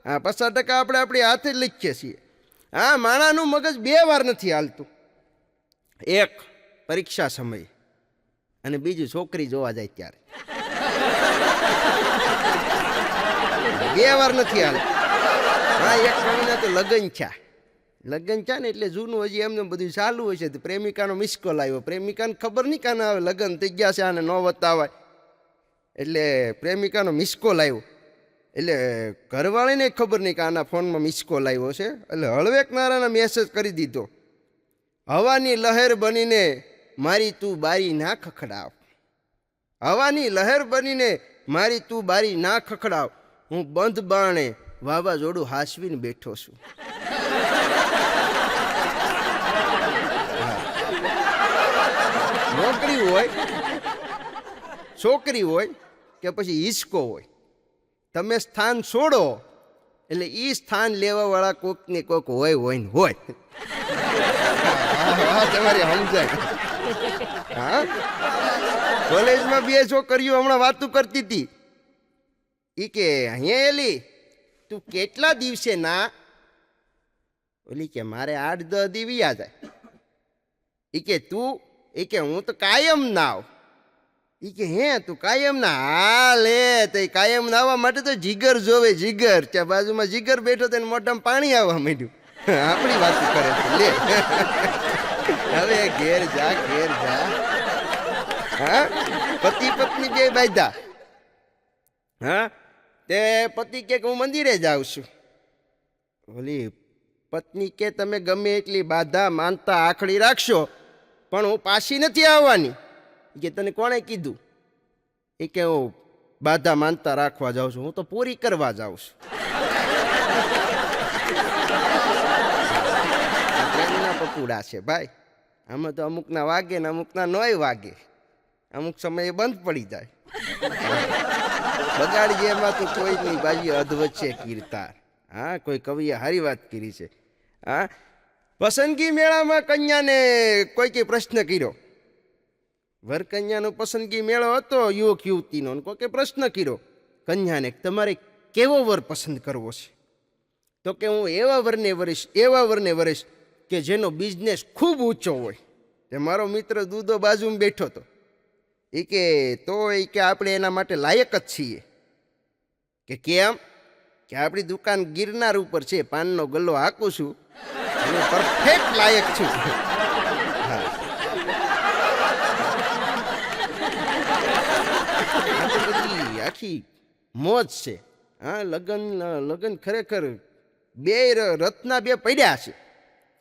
હા, 50% આપણે આપણી હાથે જ લખીએ છીએ. હા, માણાનું મગજ 2 વાર નથી હાલતું, એક પરીક્ષા સમયે અને બીજું છોકરી જોવા જાય ત્યારે. 2 વાર નથી હાલતું. હા, એક મહિના તો લગ્ન છે ને એટલે જૂનું હજી એમને બધું ચાલુ હોય છે. તો પ્રેમિકાનો મિસ કોલ આવ્યો, પ્રેમિકાને ખબર નહીં કાને આવે લગ્ન થઈ ગયા છે આને ન બતાવાય, એટલે પ્રેમિકાનો મિસ કોલ આવ્યો. એટલે ઘરવાળીને ખબર નહીં કે આના ફોનમાં મિસ કોલ આવ્યો છે, એટલે હળવેકનારાને મેસેજ કરી દીધો, હવાની લહેર બનીને મારી તું બારી ના ખખડાવ. હવાની લહેર બનીને મારી તું બારી ના ખખડાવ, હું બંધ બાણે વાવાઝોડું હાસવીને બેઠો છું. નોકરી હોય, છોકરી હોય કે પછી હિસકો હોય, તમે સ્થાન છોડો એટલે એ સ્થાન લેવા વાળા કોક ને કોક હોય ને હોય. તમારી સમજાય. હા, કોલેજમાં 2 છોકરીઓ હમણાં વાતું કરતી હતી. એ કે અહીંયા એલી તું કેટલા દિવસે ના? ઓલી કે મારે 8-10 દી આ જાય. એ કે તું? એ કે હું તો કાયમ ના આવ. એ કે હે તું કાયમ ના? હા લે, તો કાયમ ના આવવા માટે તો જીગર જોવે, જીગર. ત્યાં બાજુમાં જીગર બેઠો તો મોઢામાં પાણી આવવા માંડ્યું. આપણી વાત કરે છે લે. હવે ઘેર જા. હા, પતિ પત્ની 2 બાંધ્યા. હા, તે પતિ કે હું મંદિરે જાઉં છું. ઓલી પત્ની કે તમે ગમે એટલી બાધા માનતા આખડી રાખશો પણ હું પાછી નથી આવવાની. કે તને કોણે કીધું? એ કે હું બાધા માનતા રાખવા જાઉં છું, હું તો પૂરી કરવા જાઉં છું. પ્રેમના પકુડા છે ભાઈ, આમાં તો અમુકના વાગે ને અમુકના નોય વાગે, અમુક સમયે બંધ પડી જાય. બગાડી એમાં તો કોઈ નહીં બાજી અધવચ્ચે કીર્તાર. હા, કોઈ કવિએ સારી વાત કરી છે. હા, પસંદગી મેળામાં કન્યાને કોઈકે પ્રશ્ન કર્યો. વરકન્યાનો પસંદગી મેળો હતો યુવક યુવતીનો, કોઈકે પ્રશ્ન કર્યો કન્યાને તમારે કેવો વર પસંદ કરવો છે? તો કે હું એવા વરને વરીશ કે જેનો બિઝનેસ ખૂબ ઊંચો હોય. તે મારો મિત્ર દૂધો બાજુમાં બેઠો હતો. એ કે તો એ કે આપણે એના માટે લાયક જ છીએ. કે કેમ? કે આપણી દુકાન ગિરનાર ઉપર છે, પાનનો ગલ્લો હાંકું છું, હું પરફેક્ટ લાયક છું. હા, આ તો બધી આખી મોજ છે. હા લગ્ન લગ્ન ખરેખર બે રથના બે પડ્યા છે.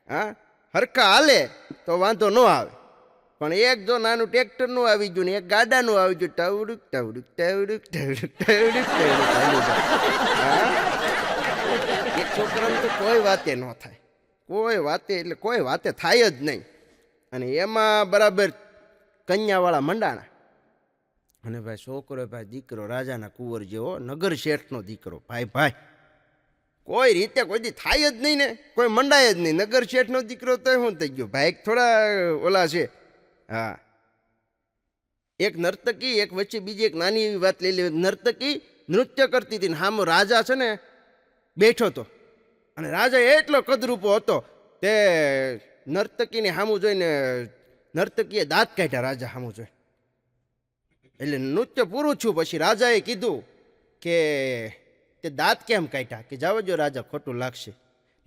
હા હરખા હાલે તો વાંધો ન આવે, પણ એક જો નાનું ટ્રેક્ટરનું આવી ગયું ને એક ગાડાનું આવી ગયું, ટવડુક ટવડુક ટવડુક ટવડુક ટવડુક ટવડુક. હા એક છોકરાને તો કોઈ વાતે ન થાય, કોઈ વાતે એટલે કોઈ વાતે થાય જ નહીં. અને એમાં બરાબર કન્યાવાળા મંડાણા. અને ભાઈ છોકરો ભાઈ દીકરો રાજાના કુંવર જેવો, નગર શેઠનો દીકરો. ભાઈ ભાઈ કોઈ રીતે કોઈ દી થાય જ નહીં ને, કોઈ મંડાય જ નહીં. નગર શેઠનો દીકરો તો શું થઈ ગયો ભાઈ, થોડા ઓલા છે. હા એક નર્તકી, એક વચ્ચે બીજી એક નાની એવી વાત લઈ લે. નર્તકી નૃત્ય કરતી હતી ને હામો રાજા છે ને બેઠો હતો, અને રાજા એટલો કદરૂપો હતો તે નર્તકીને સામું જોઈને નર્તકીએ દાંત કાઢ્યા રાજા સામું જોઈ. એટલે નૃત્ય પૂરું થયું પછી રાજાએ કીધું કે તે દાંત કેમ કાઢ્યા? કે જાવ જો રાજા, ખોટું લાગશે.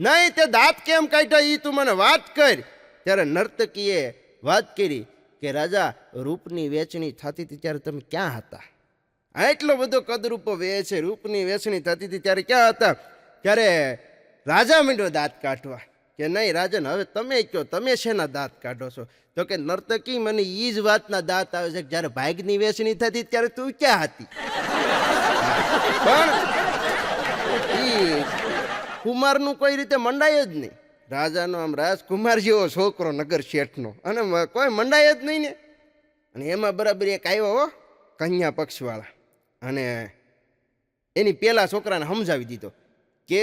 નહીં, તે દાંત કેમ કાઢ્યા એ તું મને વાત કર. ત્યારે નર્તકીએ વાત કરી કે રાજા, રૂપની વેચણી થતી હતી ત્યારે તમે ક્યાં હતા? એટલો બધો કદરૂપો વેચે, રૂપની વેચણી થતી હતી ત્યારે ક્યાં હતા? ત્યારે રાજા માંડ્યો દાંત કાઢવા. કે નહીં રાજન, હવે તમે કહો, તમે શેના દાંત કાઢો છો? તો કે નર્તકી, મને એ જ વાતના દાંત આવે છે કે જ્યારે ભાગની વેચણી થતી ત્યારે તું ક્યાં હતી? પણ એ કુમારનું કોઈ રીતે મંડાય જ નહીં. રાજાનો આમ રાજકુમાર જેવો છોકરો નગર શેઠનો, અને કોઈ મંડાય જ નહીં ને. અને એમાં બરાબર એક આવ્યો હો કન્યા પક્ષવાળા, અને એની પેલા છોકરાને સમજાવી દીધો કે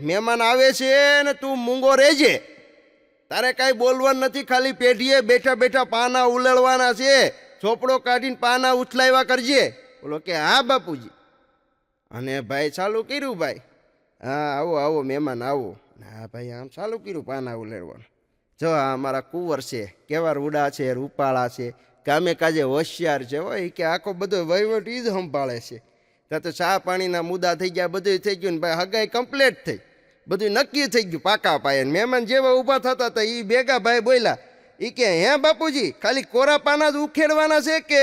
મહેમાન આવે છે ને તું મૂંગો રહેજે, તારે કાંઈ બોલવાનું નથી, ખાલી પેઢીએ બેઠા બેઠા પાના ઉલેળવાના છે, ચોપડો કાઢીને પાના ઉથલાવ્યા કરજે. બોલો કે હા બાપુજી. અને ભાઈ ચાલુ કર્યું, ભાઈ હા આવો આવો મહેમાન આવો. હા ભાઈ આમ ચાલુ કર્યું પાના ઉલેળવાનું. જો આ અમારા કુંવર છે, કેવા રૂડા છે, રૂપાળા છે, કામે કાજે હોશિયાર છે હોય, કે આખો બધો વહીવટ એ જ સંભાળે છે. ત્યાં તો ચા પાણીના મુદ્દા થઈ ગયા, બધું થઈ ગયું ને ભાઈ હગાઈ કમ્પ્લીટ થઈ, બધું નક્કી થઈ ગયું પાકા પાયે. મહેમાન જેવા ઊભા થતા હતા એ ભેગા ભાઈ બોલ્યા, એ કે હે બાપુજી, ખાલી કોરા પાના જ ઉખેડવાના છે કે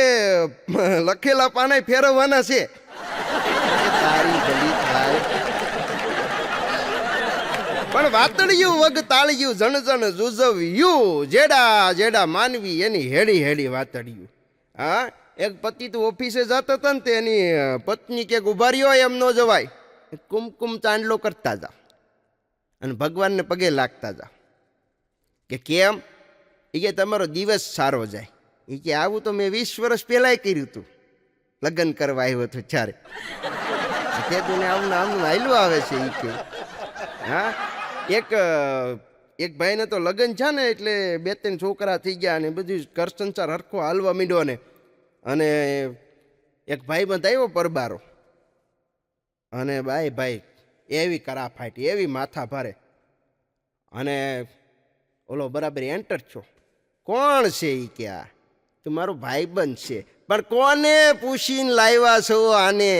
લખેલા પાના ફેરવવાના છે? તારી ભલી થાય. પણ વાતળિયું વગ તાળિયું જણ જણ જુજવ્યું, જેડા જેડા માનવી એની હેડી હેડી વાતળિયું. હા એક પતિ તો ઓફિસે જતા હતા ને તે એની પત્ની કે ઉભા રહ્યો એમ ન જવાય, કુમકુમ ચાંદલો કરતા જા અને ભગવાનને પગે લાગતા જા. કે કેમ? એ કે તમારો દિવસ સારો જાય. એ કે આવું તો મેં 20 વર્ષ પહેલાંય કર્યું હતું, લગ્ન કરવા આવ્યો હતો ત્યારે. તે તું આવું આમનું હાયલું આવે છે એ કે. હા એક ભાઈને તો લગ્ન છે ને એટલે 2-3 છોકરા થઈ ગયા અને બધું ઘર સંસાર હરખો હાલવા માંડ્યો ને. અને એક ભાઈબંધ આવ્યો પરબારો, અને ભાઈ એવી કરા ફાટી, એવી માથા ભારે. અને ઓલો બરાબર એન્ટર છો, કોણ છે એ કે આ તો મારો ભાઈબંધ છે. પણ કોને પૂછીને લાવ્યા છો આને?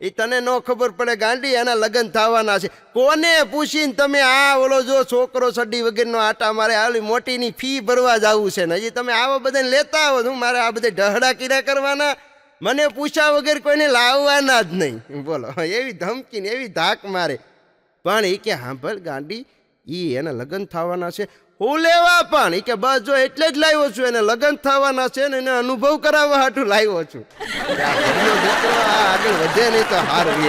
એ તને ન ખબર પડે ગાંડી, એના લગ્ન થવાના છે. કોને પૂછીને તમે આ ઓલો જો છોકરો સડી વગેરેનો આટા મારે આવી મોટીની ફી ભરવા જવું છે ને હજી તમે આવો બધાને લેતા આવો, હું મારે આ બધા ઢહડા કીરા કરવાના? મને પૂછ્યા વગર કોઈને લાવવાના જ નહીં. બોલો એવી ધમકી ને એવી ધાક મારે. પણ એ કે સાંભળ ગાંડી, એ એના લગ્ન થવાના છે. હું લેવા? પણ એ કે બસ જો એટલે જ લાવ્યો છું, એને લગ્ન થવાના છે ને એને અનુભવ કરાવવા હાટું લાવ્યો છું. દીકરો આગળ વધે નહીં તો હારું.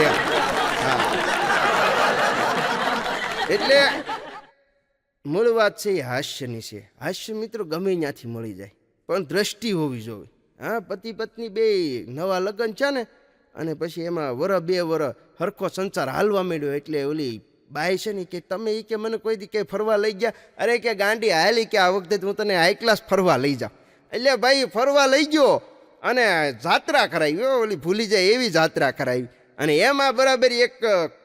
એટલે મૂળ વાત છે એ હાસ્યની છે. હાસ્ય મિત્રો ગમે ત્યાંથી મળી જાય, પણ દ્રષ્ટિ હોવી જોઈએ. હા પતિ પત્ની બે નવા લગ્ન છે ને, અને પછી એમાં 1-2 વર્ષ હરખો સંસાર હાલવા માંડ્યો એટલે ઓલી બાઈ છે ને કે તમે એ કે મને કોઈ દી કંઈ ફરવા લઈ ગયા? અરે કે ગાંડી હાલી, કે આ વખતે હું તને હાઈ ક્લાસ ફરવા લઈ જાઉં. એટલે ભાઈ ફરવા લઈ ગયો અને જાત્રા કરાવી, ઓલી ભૂલી જાય એવી જાત્રા કરાવી. અને એમાં બરાબર એક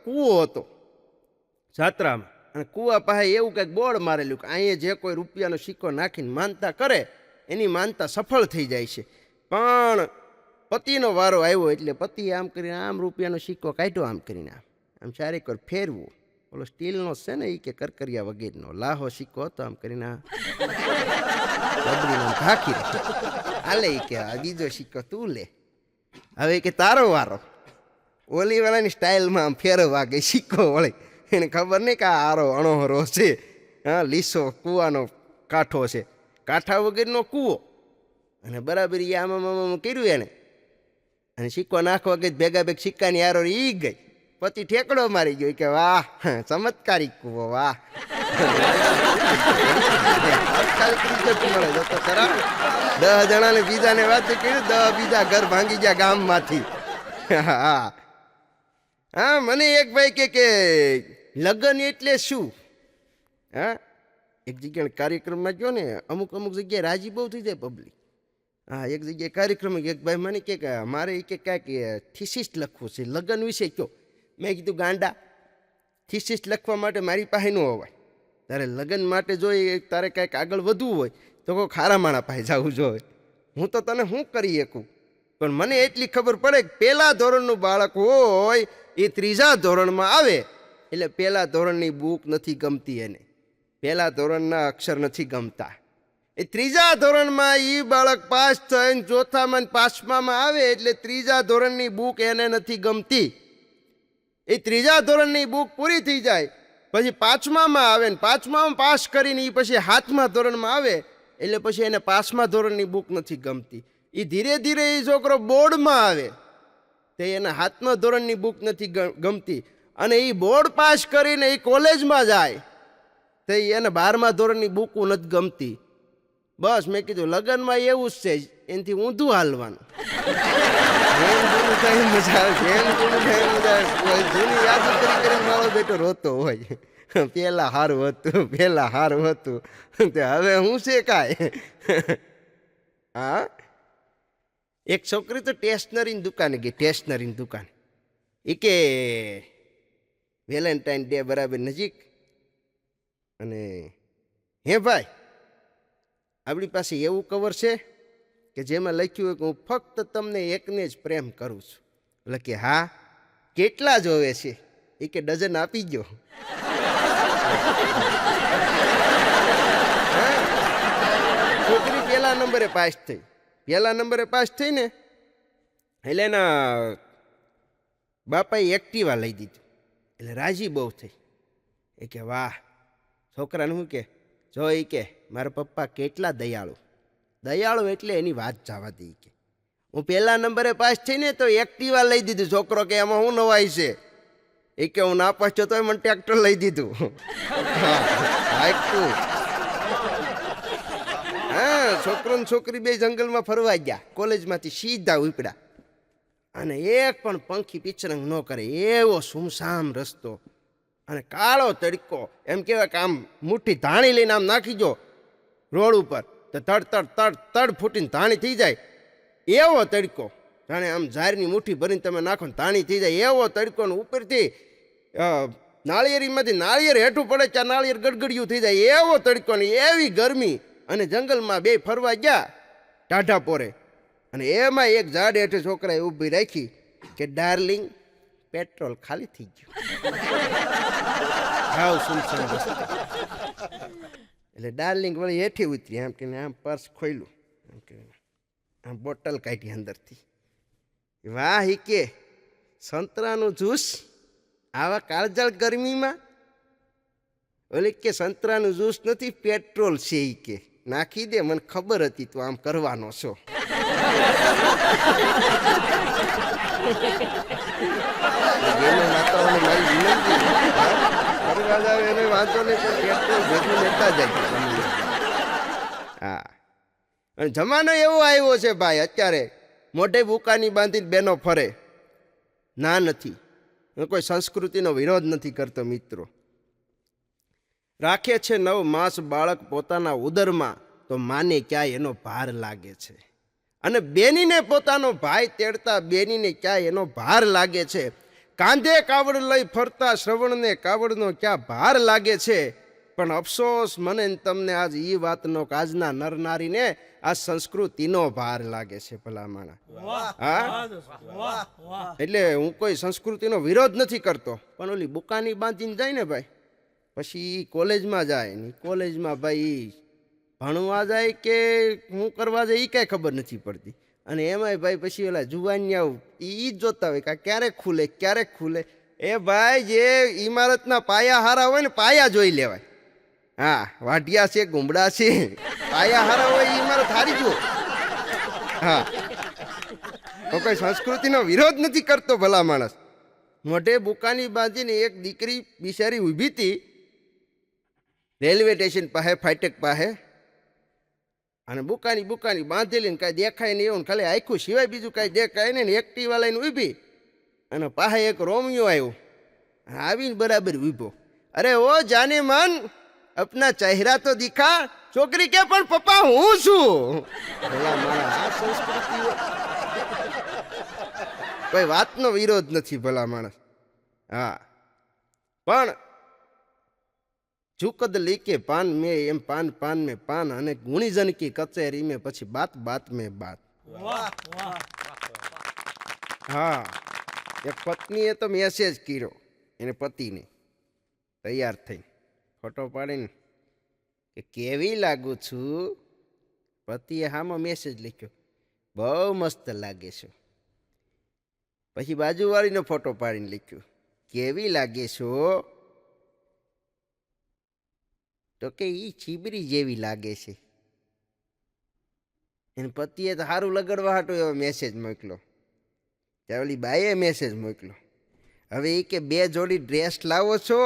કૂવો હતો જાત્રામાં, અને કૂવા પાસે એવું કંઈક બોર્ડ મારેલું કે અહીંયા જે કોઈ રૂપિયાનો સિક્કો નાખીને માનતા કરે એની માનતા સફળ થઈ જાય છે. પણ પતિનો વારો આવ્યો એટલે પતિએ આમ કરીને આમ રૂપિયાનો સિક્કો કાઢ્યો, આમ કરીને આમ ચારેક વાર ફેરવું. ઓલો સ્ટીલનો છે ને એ કે કરકરિયા વગેરેનો લાહો સિક્કો હતો, આમ કરીને ઢાંકી હાલે કે આ બીજો સિક્કો તું લે, હવે કે તારો વારો. ઓલીવાળાની સ્ટાઇલમાં આમ ફેરવવા ગઈ સિક્કો વળી. એને ખબર નહીં કે આ આરો અણોહરો છે, હા લીસો કૂવાનો કાંઠો છે, કાંઠા વગરનો કૂવો. અને બરાબર એ આમાં કર્યું એને, અને સિક્કો નાખવા ગઈ ભેગા ભેગ સિક્કાની આરો ઈ ગઈ. પછી ઠેકડો મારી ગયો કે વાહ ચમત્કારિક કૂવો, વાહ. તાત્કાલિક રિઝલ્ટ મળે તો ખરા. 10 જણાને બીજાને વાત કર્યું, 10 બીજા ઘર ભાંગી ગયા ગામમાંથી. હા હા, મને એક ભાઈ કે લગ્ન એટલે શું? હા, એક જગ્યાએ કાર્યક્રમમાં ગયો ને, અમુક જગ્યાએ રાજી બહુ થઈ જાય પબ્લિક. હા, એક જગ્યાએ કાર્યક્રમ એક ભાઈ મને કે મારે કે કાંઈક થીસીસ લખવું છે લગ્ન વિશે કયો. મેં કીધું ગાંડા, થીસીસ લખવા માટે મારી પાસે ન હોવાય. તારે લગ્ન માટે જોઈએ, તારે કાંઈક આગળ વધવું હોય તો કોઈ ખારા માણા પાસે જવું જોઈએ. હું તો તને શું કરી શકું, પણ મને એટલી ખબર પડે કે પહેલા ધોરણનું બાળક હોય એ 3જા ધોરણમાં આવે એટલે પહેલા ધોરણની બુક નથી ગમતી એને, પહેલા ધોરણના અક્ષર નથી ગમતા. એ 3જા ધોરણમાં એ બાળક પાસ થઈને 4થામાં 5મામાં આવે એટલે 3જા ધોરણની બુક એને નથી ગમતી. એ 3જા ધોરણની બુક પૂરી થઈ જાય પછી 5મામાં આવે ને 5મામાં પાસ કરીને એ પછી 7મા ધોરણમાં આવે એટલે પછી એને 5મા ધોરણની બુક નથી ગમતી. એ ધીરે ધીરે એ છોકરો બોર્ડમાં આવે તો એને 7મા ધોરણની બુક નથી ગમતી, અને એ બોર્ડ પાસ કરીને એ કોલેજમાં જાય તો એને 12મા ધોરણની બુકો નથી ગમતી. બસ મેં કીધું લગ્નમાં એવું જ છે, એનાથી ઊંધું હાલવાનું. જેમ જૂનું થાય મજા આવે, જેમ જૂનું થાય મજા આવે. જૂની યાદ કરીને મારો બેટો રોતો હોય, પેલા સારું હતું, પેલા સારું હતું, હવે હું છે કાંઈ. હા, એક છોકરી તો સ્ટેશનરીની દુકાને ગઈ, સ્ટેશનરીની દુકાન. એ કે વેલેન્ટાઇન ડે બરાબર નજીક, અને હે ભાઈ આપણી પાસે એવું કવર છે કે જેમાં લખ્યું હોય કે હું ફક્ત તમને એકને જ પ્રેમ કરું છું. એટલે કે હા, કેટલા જોવે છે? એ કે ડઝન આપી ગયો. છોકરી પહેલા નંબરે પાસ થઈ, પહેલા નંબરે પાસ થઈ ને એટલે એના બાપાએ એક્ટિવા લઈ દીધું એટલે રાજી બહુ થઈ. એ કે વાહ, છોકરાને શું કે જો એ કે મારા પપ્પા કેટલા દયાળુ, દયાળુ એટલે એની વાત જવા દે. કે હું પહેલા નંબરે પાસ થઈને તો એક્ટિવા લઈ દીધું. છોકરો કે એમાં શું નવાઈ છે? એ કે હું ના પાસ થયો મને ટ્રેક્ટર લઈ દીધું. હા, છોકરો ને છોકરી બે જંગલમાં ફરવા ગયા, કોલેજમાંથી સીધા ઉપડ્યા, અને એક પણ પંખી પીચરંગ ન કરે એવો સુમસામ રસ્તો, અને કાળો તડકો. એમ કહેવાય કે આમ મુઠ્ઠી ધાણી લઈને આમ નાખી જો રોડ ઉપર તો તડ ફૂટીને ધાણી થઈ જાય એવો તડકો. જાણે આમ ઝારની મુઠ્ઠી ભરીને તમે નાખો ને ધાણી થઈ જાય એવો તડકો. ને ઉપરથી નાળિયેરીમાંથી નાળિયેર હેઠું પડે ત્યાં નાળિયેર ગડગડિયું થઈ જાય એવો તડકો ને એવી ગરમી. અને જંગલમાં બે ફરવા ગયા ટાઢા પોરે, અને એમાં એક ઝાડ હેઠે છોકરાએ ઊભી રાખી કે ડાર્લિંગ પેટ્રોલ ખાલી થઈ ગયું. હાવ સુમસામ રસ્તો. એટલે ડાર્લિંગ વળી હેઠી ઉતરી, આમ કે આમ પર્સ ખોલ્યું, આમ કે આમ બોટલ કાઢી અંદરથી. વાહ, ઈ કે સંતરાનું જ્યુસ આવા કાળજાળ ગરમીમાં? ઓલી કે સંતરાનું જ્યુસ નથી, પેટ્રોલ છે. ઈ કે નાખી દે, મને ખબર હતી તું આમ કરવાનો છો. હા, અને જમાનો એવો આવ્યો છે ભાઈ, અત્યારે મોઢે બુકાની બાંધીને બેનો ફરે. ના નથી, કોઈ સંસ્કૃતિનો વિરોધ નથી કરતો મિત્રો. રાખે છે 9 માસ બાળક પોતાના ઉદરમાં તો માને ક્યાંય એનો ભાર લાગે છે, અને બેનીને પોતાનો ભાઈ તેડતા બેનીને ક્યાંય એનો ભાર લાગે છે. કાંધે કાવડ લઈ ફરતા શ્રવણને કાવડનો ક્યાં ભાર લાગે છે. પણ અફસોસ મને ને તમને આજ એ વાતનો કે આજના નરનારીને આ સંસ્કૃતિનો ભાર લાગે છે. ભલા માણા, હા, એટલે હું કોઈ સંસ્કૃતિનો વિરોધ નથી કરતો, પણ ઓલી બુકાની બાંધીને જાય ને ભાઈ, પછી કોલેજમાં જાય ને કોલેજમાં ભાઈ ભણવા જાય કે શું કરવા જાય એ કાંઈ ખબર નથી પડતી. અને એમાંય ભાઈ પછી ઓલા જુવાનિયાઓ ઈ જ જોતા હોય કે ક્યારેક ખુલે ક્યારેક ખુલે. એ ભાઈ જે ઇમારતના પાયા હારા હોય ને પાયા જોઈ લેવાય. હા, વાઢિયા છે, ગુમડા છે, પાયા હારા હોય એ ઇમારત હારી જુઓ. હા, તો કોઈ સંસ્કૃતિનો વિરોધ નથી કરતો ભલા માણસ. મોઢે બુકાની બાંધીને એક દીકરી બિચારી ઊભી હતી રેલવે સ્ટેશન પાસે, ફાટક પાસે, અને બુકાની બાંધેલી ને કાંઈ દેખાય નહીં એવું, ખાલી આખું સિવાય બીજું કાંઈ દેખાય નહીં. એક્ટિવા લઈને ઊભી અને પાસે એક રોમિયો આવ્યો, આવીને બરાબર ઊભો. અરે ઓ જાને મન, અપના ચહેરા તો દિખા. છોકરી કે પણ પપ્પા હું છું. ભલા માણસ, આ સંસ્કૃતિ કોઈ વાતનો વિરોધ નથી ભલા માણસ. હા, પણ ચુકદ લીકે પાન મેં એમ પાન પાન મેં પાન, અને ગુણીજન કી કચેરી મેં પછી બાત બાત મેં બાત. હા, એક પત્નીએ તો મેસેજ કર્યો એને પતિને, તૈયાર થઈ ફોટો પાડીને કે કેવી લાગુ છું. પતિએ હામાં મેસેજ લખ્યો, બહુ મસ્ત લાગે છે. પછી બાજુવાળીનો ફોટો પાડીને લખ્યું, કેવી લાગે છો? તો કે ઈ ચીબરી જેવી લાગે છે. એને પતિએ તો સારું લગાડવા હાટો એવો મેસેજ મોકલો. ત્યાં ઓલી બાઈએ મેસેજ મોકલો, હવે એ કે 2 જોડી ડ્રેસ લાવો છો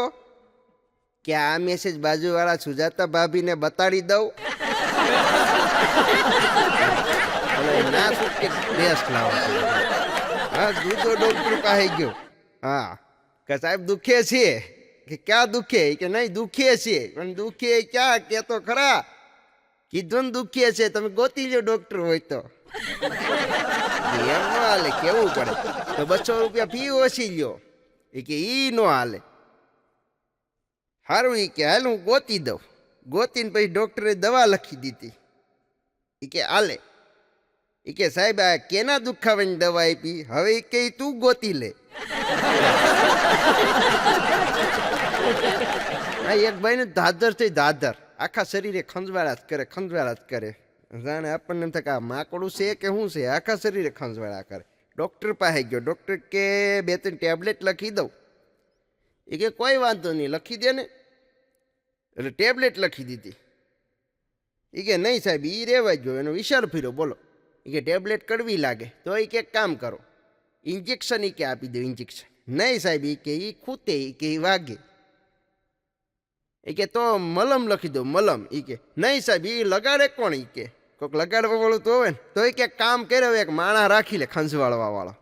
કે આ મેસેજ બાજુવાળા સુજાતા ભાભીને બતાડી દઉં? ના શું કે ડ્રેસ લાવો છો. હા, દૂધો ડોક્ટર પાસે ગયો. હા, કે સાહેબ દુખે છે. કે ક્યાં દુખે? કે નહીં દુખે છે, પણ દુખે ક્યાં કે તો ખરા. કીધું ને દુખે છે, તમે ગોતી લો ડોક્ટર હોય તો. એમ ન હાલે, કેવું પડે. તો 200 રૂપિયા ફી ઓછી લ્યો. એ કે ઈ ન હાલે. સારું, એ કે હાલ હું ગોતી દઉં. ગોતીને પછી ડોક્ટરે દવા લખી દીધી. એ કે હાલે. એ કે સાહેબ આ કેના દુખાવાની દવા આપી? હવે એ કે તું ગોતી લે. એક ભાઈ ને ધાધર થઈ ધાધર, આખા શરીરે ખંજવાળા જ કરે. જાણે આપણને એમ થાય કે આ માકડું છે કે શું છે, આખા શરીરે ખંજવાળા કરે. ડૉક્ટર પાસે ગયો. ડૉક્ટર કે 2-3 ટેબ્લેટ લખી દઉં? એ કે કોઈ વાંધો નહીં, લખી દે ને. એટલે ટેબ્લેટ લખી દીધી. એ કે નહીં સાહેબ એ રહેવા ગયો, એનો વિચાર ફર્યો. બોલો. એ કે ટેબ્લેટ કડવી લાગે તો એ કે કામ કરો, ઇન્જેક્શન એ કે આપી દો ઇન્જેક્શન. નહીં સાહેબ એ કે એ ખૂતે, એ કે એ વાગે. એ કે તો મલમ લખી દો મલમ. એ કે નહીં સાહેબ એ લગાડે કોણ? એ કે કોઈક લગાડવા વાળું તો હોય ને. તો એ કે કામ કર્યો, એક માણા રાખી લે ખંજવાળવા વાળો.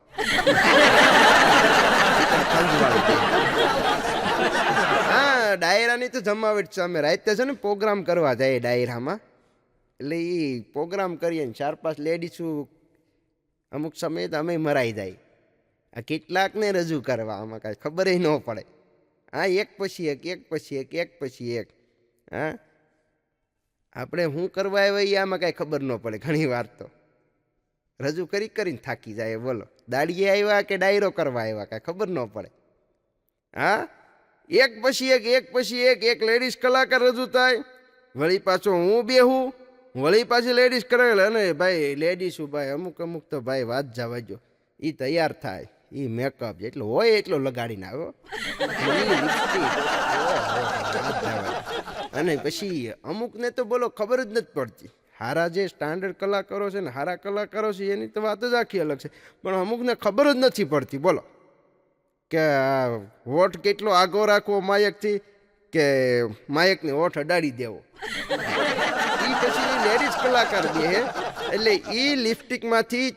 હા, ડાયરાની તો જમાવટ છે. અમે રાતે છે ને પ્રોગ્રામ કરવા જાય ડાયરામાં. એટલે એ પ્રોગ્રામ કરીએ ને 4-5 લેડીઝું અમુક સમયે તો અમે મરાઈ જાય. આ કેટલાકને રજૂ કરવા, આમાં કાંઈ ખબર ન પડે. હા, એક પછી એક. હા, આપણે શું કરવા આવ્યા આમાં કાંઈ ખબર ન પડે. ઘણી વાર તો રજૂ કરીને થાકી જાય. બોલો, દાડીએ આવ્યા કે ડાયરો કરવા આવ્યા કાંઈ ખબર ન પડે. હા, એક પછી એક લેડીઝ કલાકાર રજૂ થાય. વળી પાછો હું બેહું, વળી પાછી લેડીઝ કરે. અને ભાઈ લેડીઝું ભાઈ અમુક તો ભાઈ વાત જવા જો, એ તૈયાર થાય, એ મેકઅપ જેટલો હોય એટલો લગાડીને આવ્યો. અને પછી અમુકને તો બોલો ખબર જ નથી પડતી. હારા જે સ્ટાન્ડર્ડ કલાકારો છે ને, હારા કલાકારો છે, એની તો વાત જ આખી અલગ છે. પણ અમુકને ખબર જ નથી પડતી. બોલો કે હોઠ કેટલો આગો રાખવો માયકથી, કે માયકને હોઠ અડાડી દેવો. એ પછી લેડીઝ કલાકાર બે એટલે એ લિપસ્ટિકમાંથી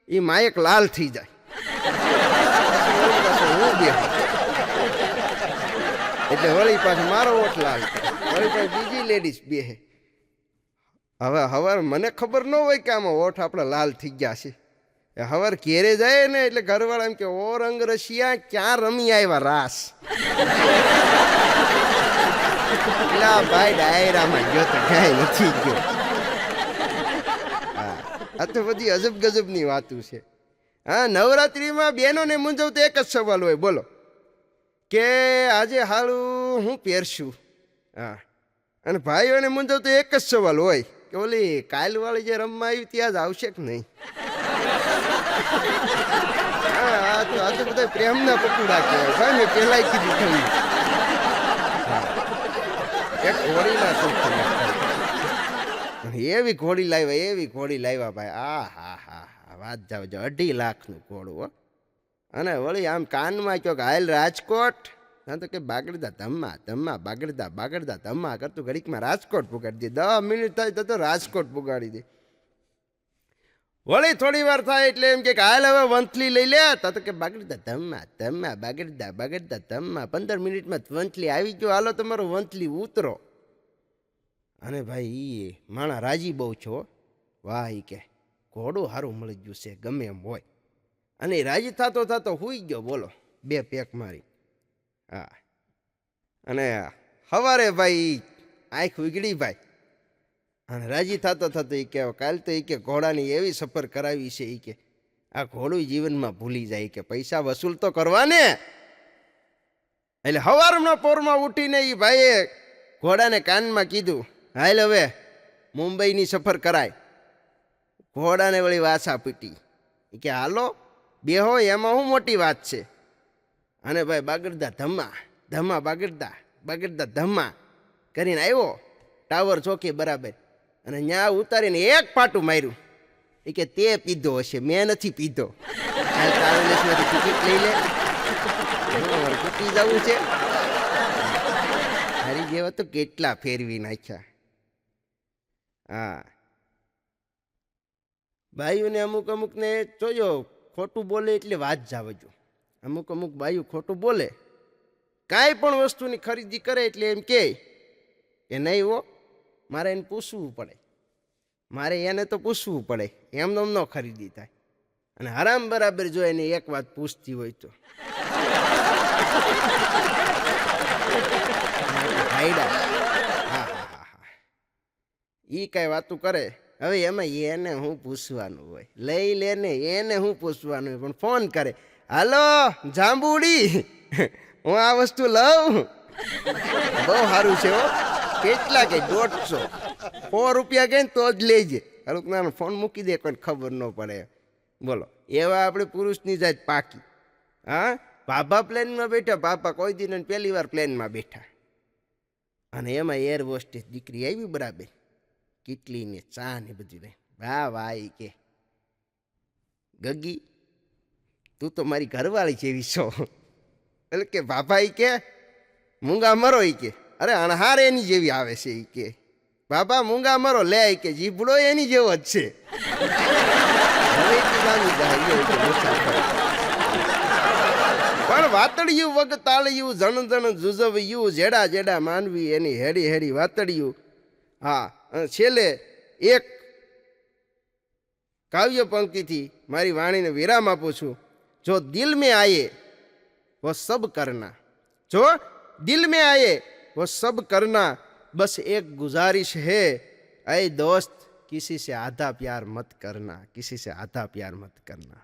એ માયક લાલ થઈ જાય. એટલે વળી પાછું મારો ઓઠ લાલ, વળી પાછી બીજી લેડીઝ બે. હવે મને ખબર ન હોય કે આમાં ઓઠ આપણા લાલ થઈ ગયા છે. હવાર ઘેરે જાય ને એટલે ઘરવાળા એમ કે ઓ રંગ રશિયા ક્યાં રમી આવ્યા રાસ. પેલા ભાઈ ડાયરામાં ગયો તો ક્યાંય નથી ગયો. હા, આ તો બધી અજબ ગજબની વાતું છે. હા, નવરાત્રિમાં બહેનોને મૂંઝવતો એક જ સવાલ હોય. બોલો કે આજે હાલું હું પહેરશું. હા, અને ભાઈઓને મૂંઝવતો એક જ સવાલ હોય કે ઓલી કાલવાળી જે રમવા આવી ત્યાં જ આવશે કે નહીં. આ તો બધા પ્રેમના પકોડા કહેવાય ભાઈ, મેં પહેલાય કીધું તમને. એક ઘોડીના શોખ એવી ઘોડી લાવ્યા, એવી ઘોડી લાવ્યા ભાઈ. હા વાત જાવ જો 2.5 લાખનું ઘોડું હો. અને વળી આમ કાનમાં કહો કે હાલ રાજકોટ, ના તો કે બાગડતા ધમ્મા ધમ્મા બાગડતા ધમ્મા કરતું ઘડીકમાં રાજકોટ પુગાડી દે. 10 મિનિટ થાય તો રાજકોટ પુગાડી દે. વળી થોડી વાર થાય એટલે એમ કે હાલ હવે વંથલી લઈ લે, તો કે બાગડતા ધમ્મા ધમ્મા બાગડતા ધમ્મા. 15 મિનિટમાં વંથલી આવી ગયો, હાલો તમારો વંથલી ઉતરો. અને ભાઈ એ માણા રાજી બહુ છો, વાહ ઈ કે ઘોડું સારું મળી ગયું છે ગમે એમ હોય. અને રાજી થતો હુઈ ગયો બોલો, 2 પેક મારી. હા અને સવારે ભાઈ આંખ ઉગડી ભાઈ, અને રાજી થતો એ કે કાલ તો એ કે ઘોડાની એવી સફર કરાવી છે એ કે આ ઘોડું જીવનમાં ભૂલી જાય કે પૈસા વસૂલ તો કરવા ને. એટલે સવારના પોરમાં ઉઠીને એ ભાઈએ ઘોડાને કાનમાં કીધું હાલ હવે મુંબઈની સફર કરાય. ઘોડાને વળી વાસા પીટી કે હાલો બેહો, એમાં શું મોટી વાત છે. અને ભાઈ બાગડતા ધમ્મા બાગડતા ધમ્મા કરીને આવ્યો ટાવર ચોકી બરાબર. અને ત્યાં ઉતારીને એક પાટું માર્યું. એ કે તે પીધો હશે, મેં નથી પીધો. ટ્રાવેલ્સમાંથી ટિકિટ લઈ લે, તૂટી જવું છે. મારી જેવા તો કેટલા ફેરવી નાખ્યા. હા ભાઈઓને અમુક ને જોજો ખોટું બોલે એટલે વાત જાવજો. અમુક ભાઈઓ ખોટું બોલે, કાંઈ પણ વસ્તુની ખરીદી કરે એટલે એમ કે નહીં હો, મારે એને પૂછવું પડે, મારે એને તો પૂછવું પડે, એમને ન ખરીદી થાય. અને હરામ બરાબર જો એને એક વાત પૂછતી હોય તો હા ઈ કઈ વાતું કરે. હવે એમાં એને હું પૂછવાનું હોય, લઈ લે ને એને હું પૂછવાનું હોય. પણ ફોન કરે, હાલો જાંબુડી હું આ વસ્તુ લઉં, બહુ સારું છે હો. કેટલા કે 150 100 રૂપિયા કઈ તો જ લેજે. હારું ફોન મૂકી દે, કોઈ ખબર ન પડે. બોલો એવા આપણે પુરુષની જાત પાકી. હા બાપા પ્લેનમાં બેઠા, બાપા કોઈ દિન પહેલી વાર પ્લેનમાં બેઠા. અને એમાં એર હોસ્ટેસ દીકરી આવી બરાબર, કેટલી ને ચા ને બધી રહી. વાહ એ કે ગગી તું તો મારી ઘરવાળી જેવી છો. એટલે કે બાપા ઈ કે મૂંગા મરો ઈ કે અરે અણહાર એની જેવી આવે છે ઈ કે બાપા મૂંગા મરો લે ઈ કે જીભડો એની જેવો જ છે. પણ વાતડિયું વગતાળિયું જણ જણ જુજવ્યું, જેડા જેડા માનવી એની હેડી હેડી વાતડિયું. હા છેલ્લે એક કાવ્ય પંક્તિથી મારી વાણીને વિરામ આપું છું. જો દિલ में आए वो सब करना, जो दिल में आए वो सब करना, बस एक गुजारिश है ऐ दोस्त किसी से आधा प्यार मत करना, किसी से आधा प्यार मत करना.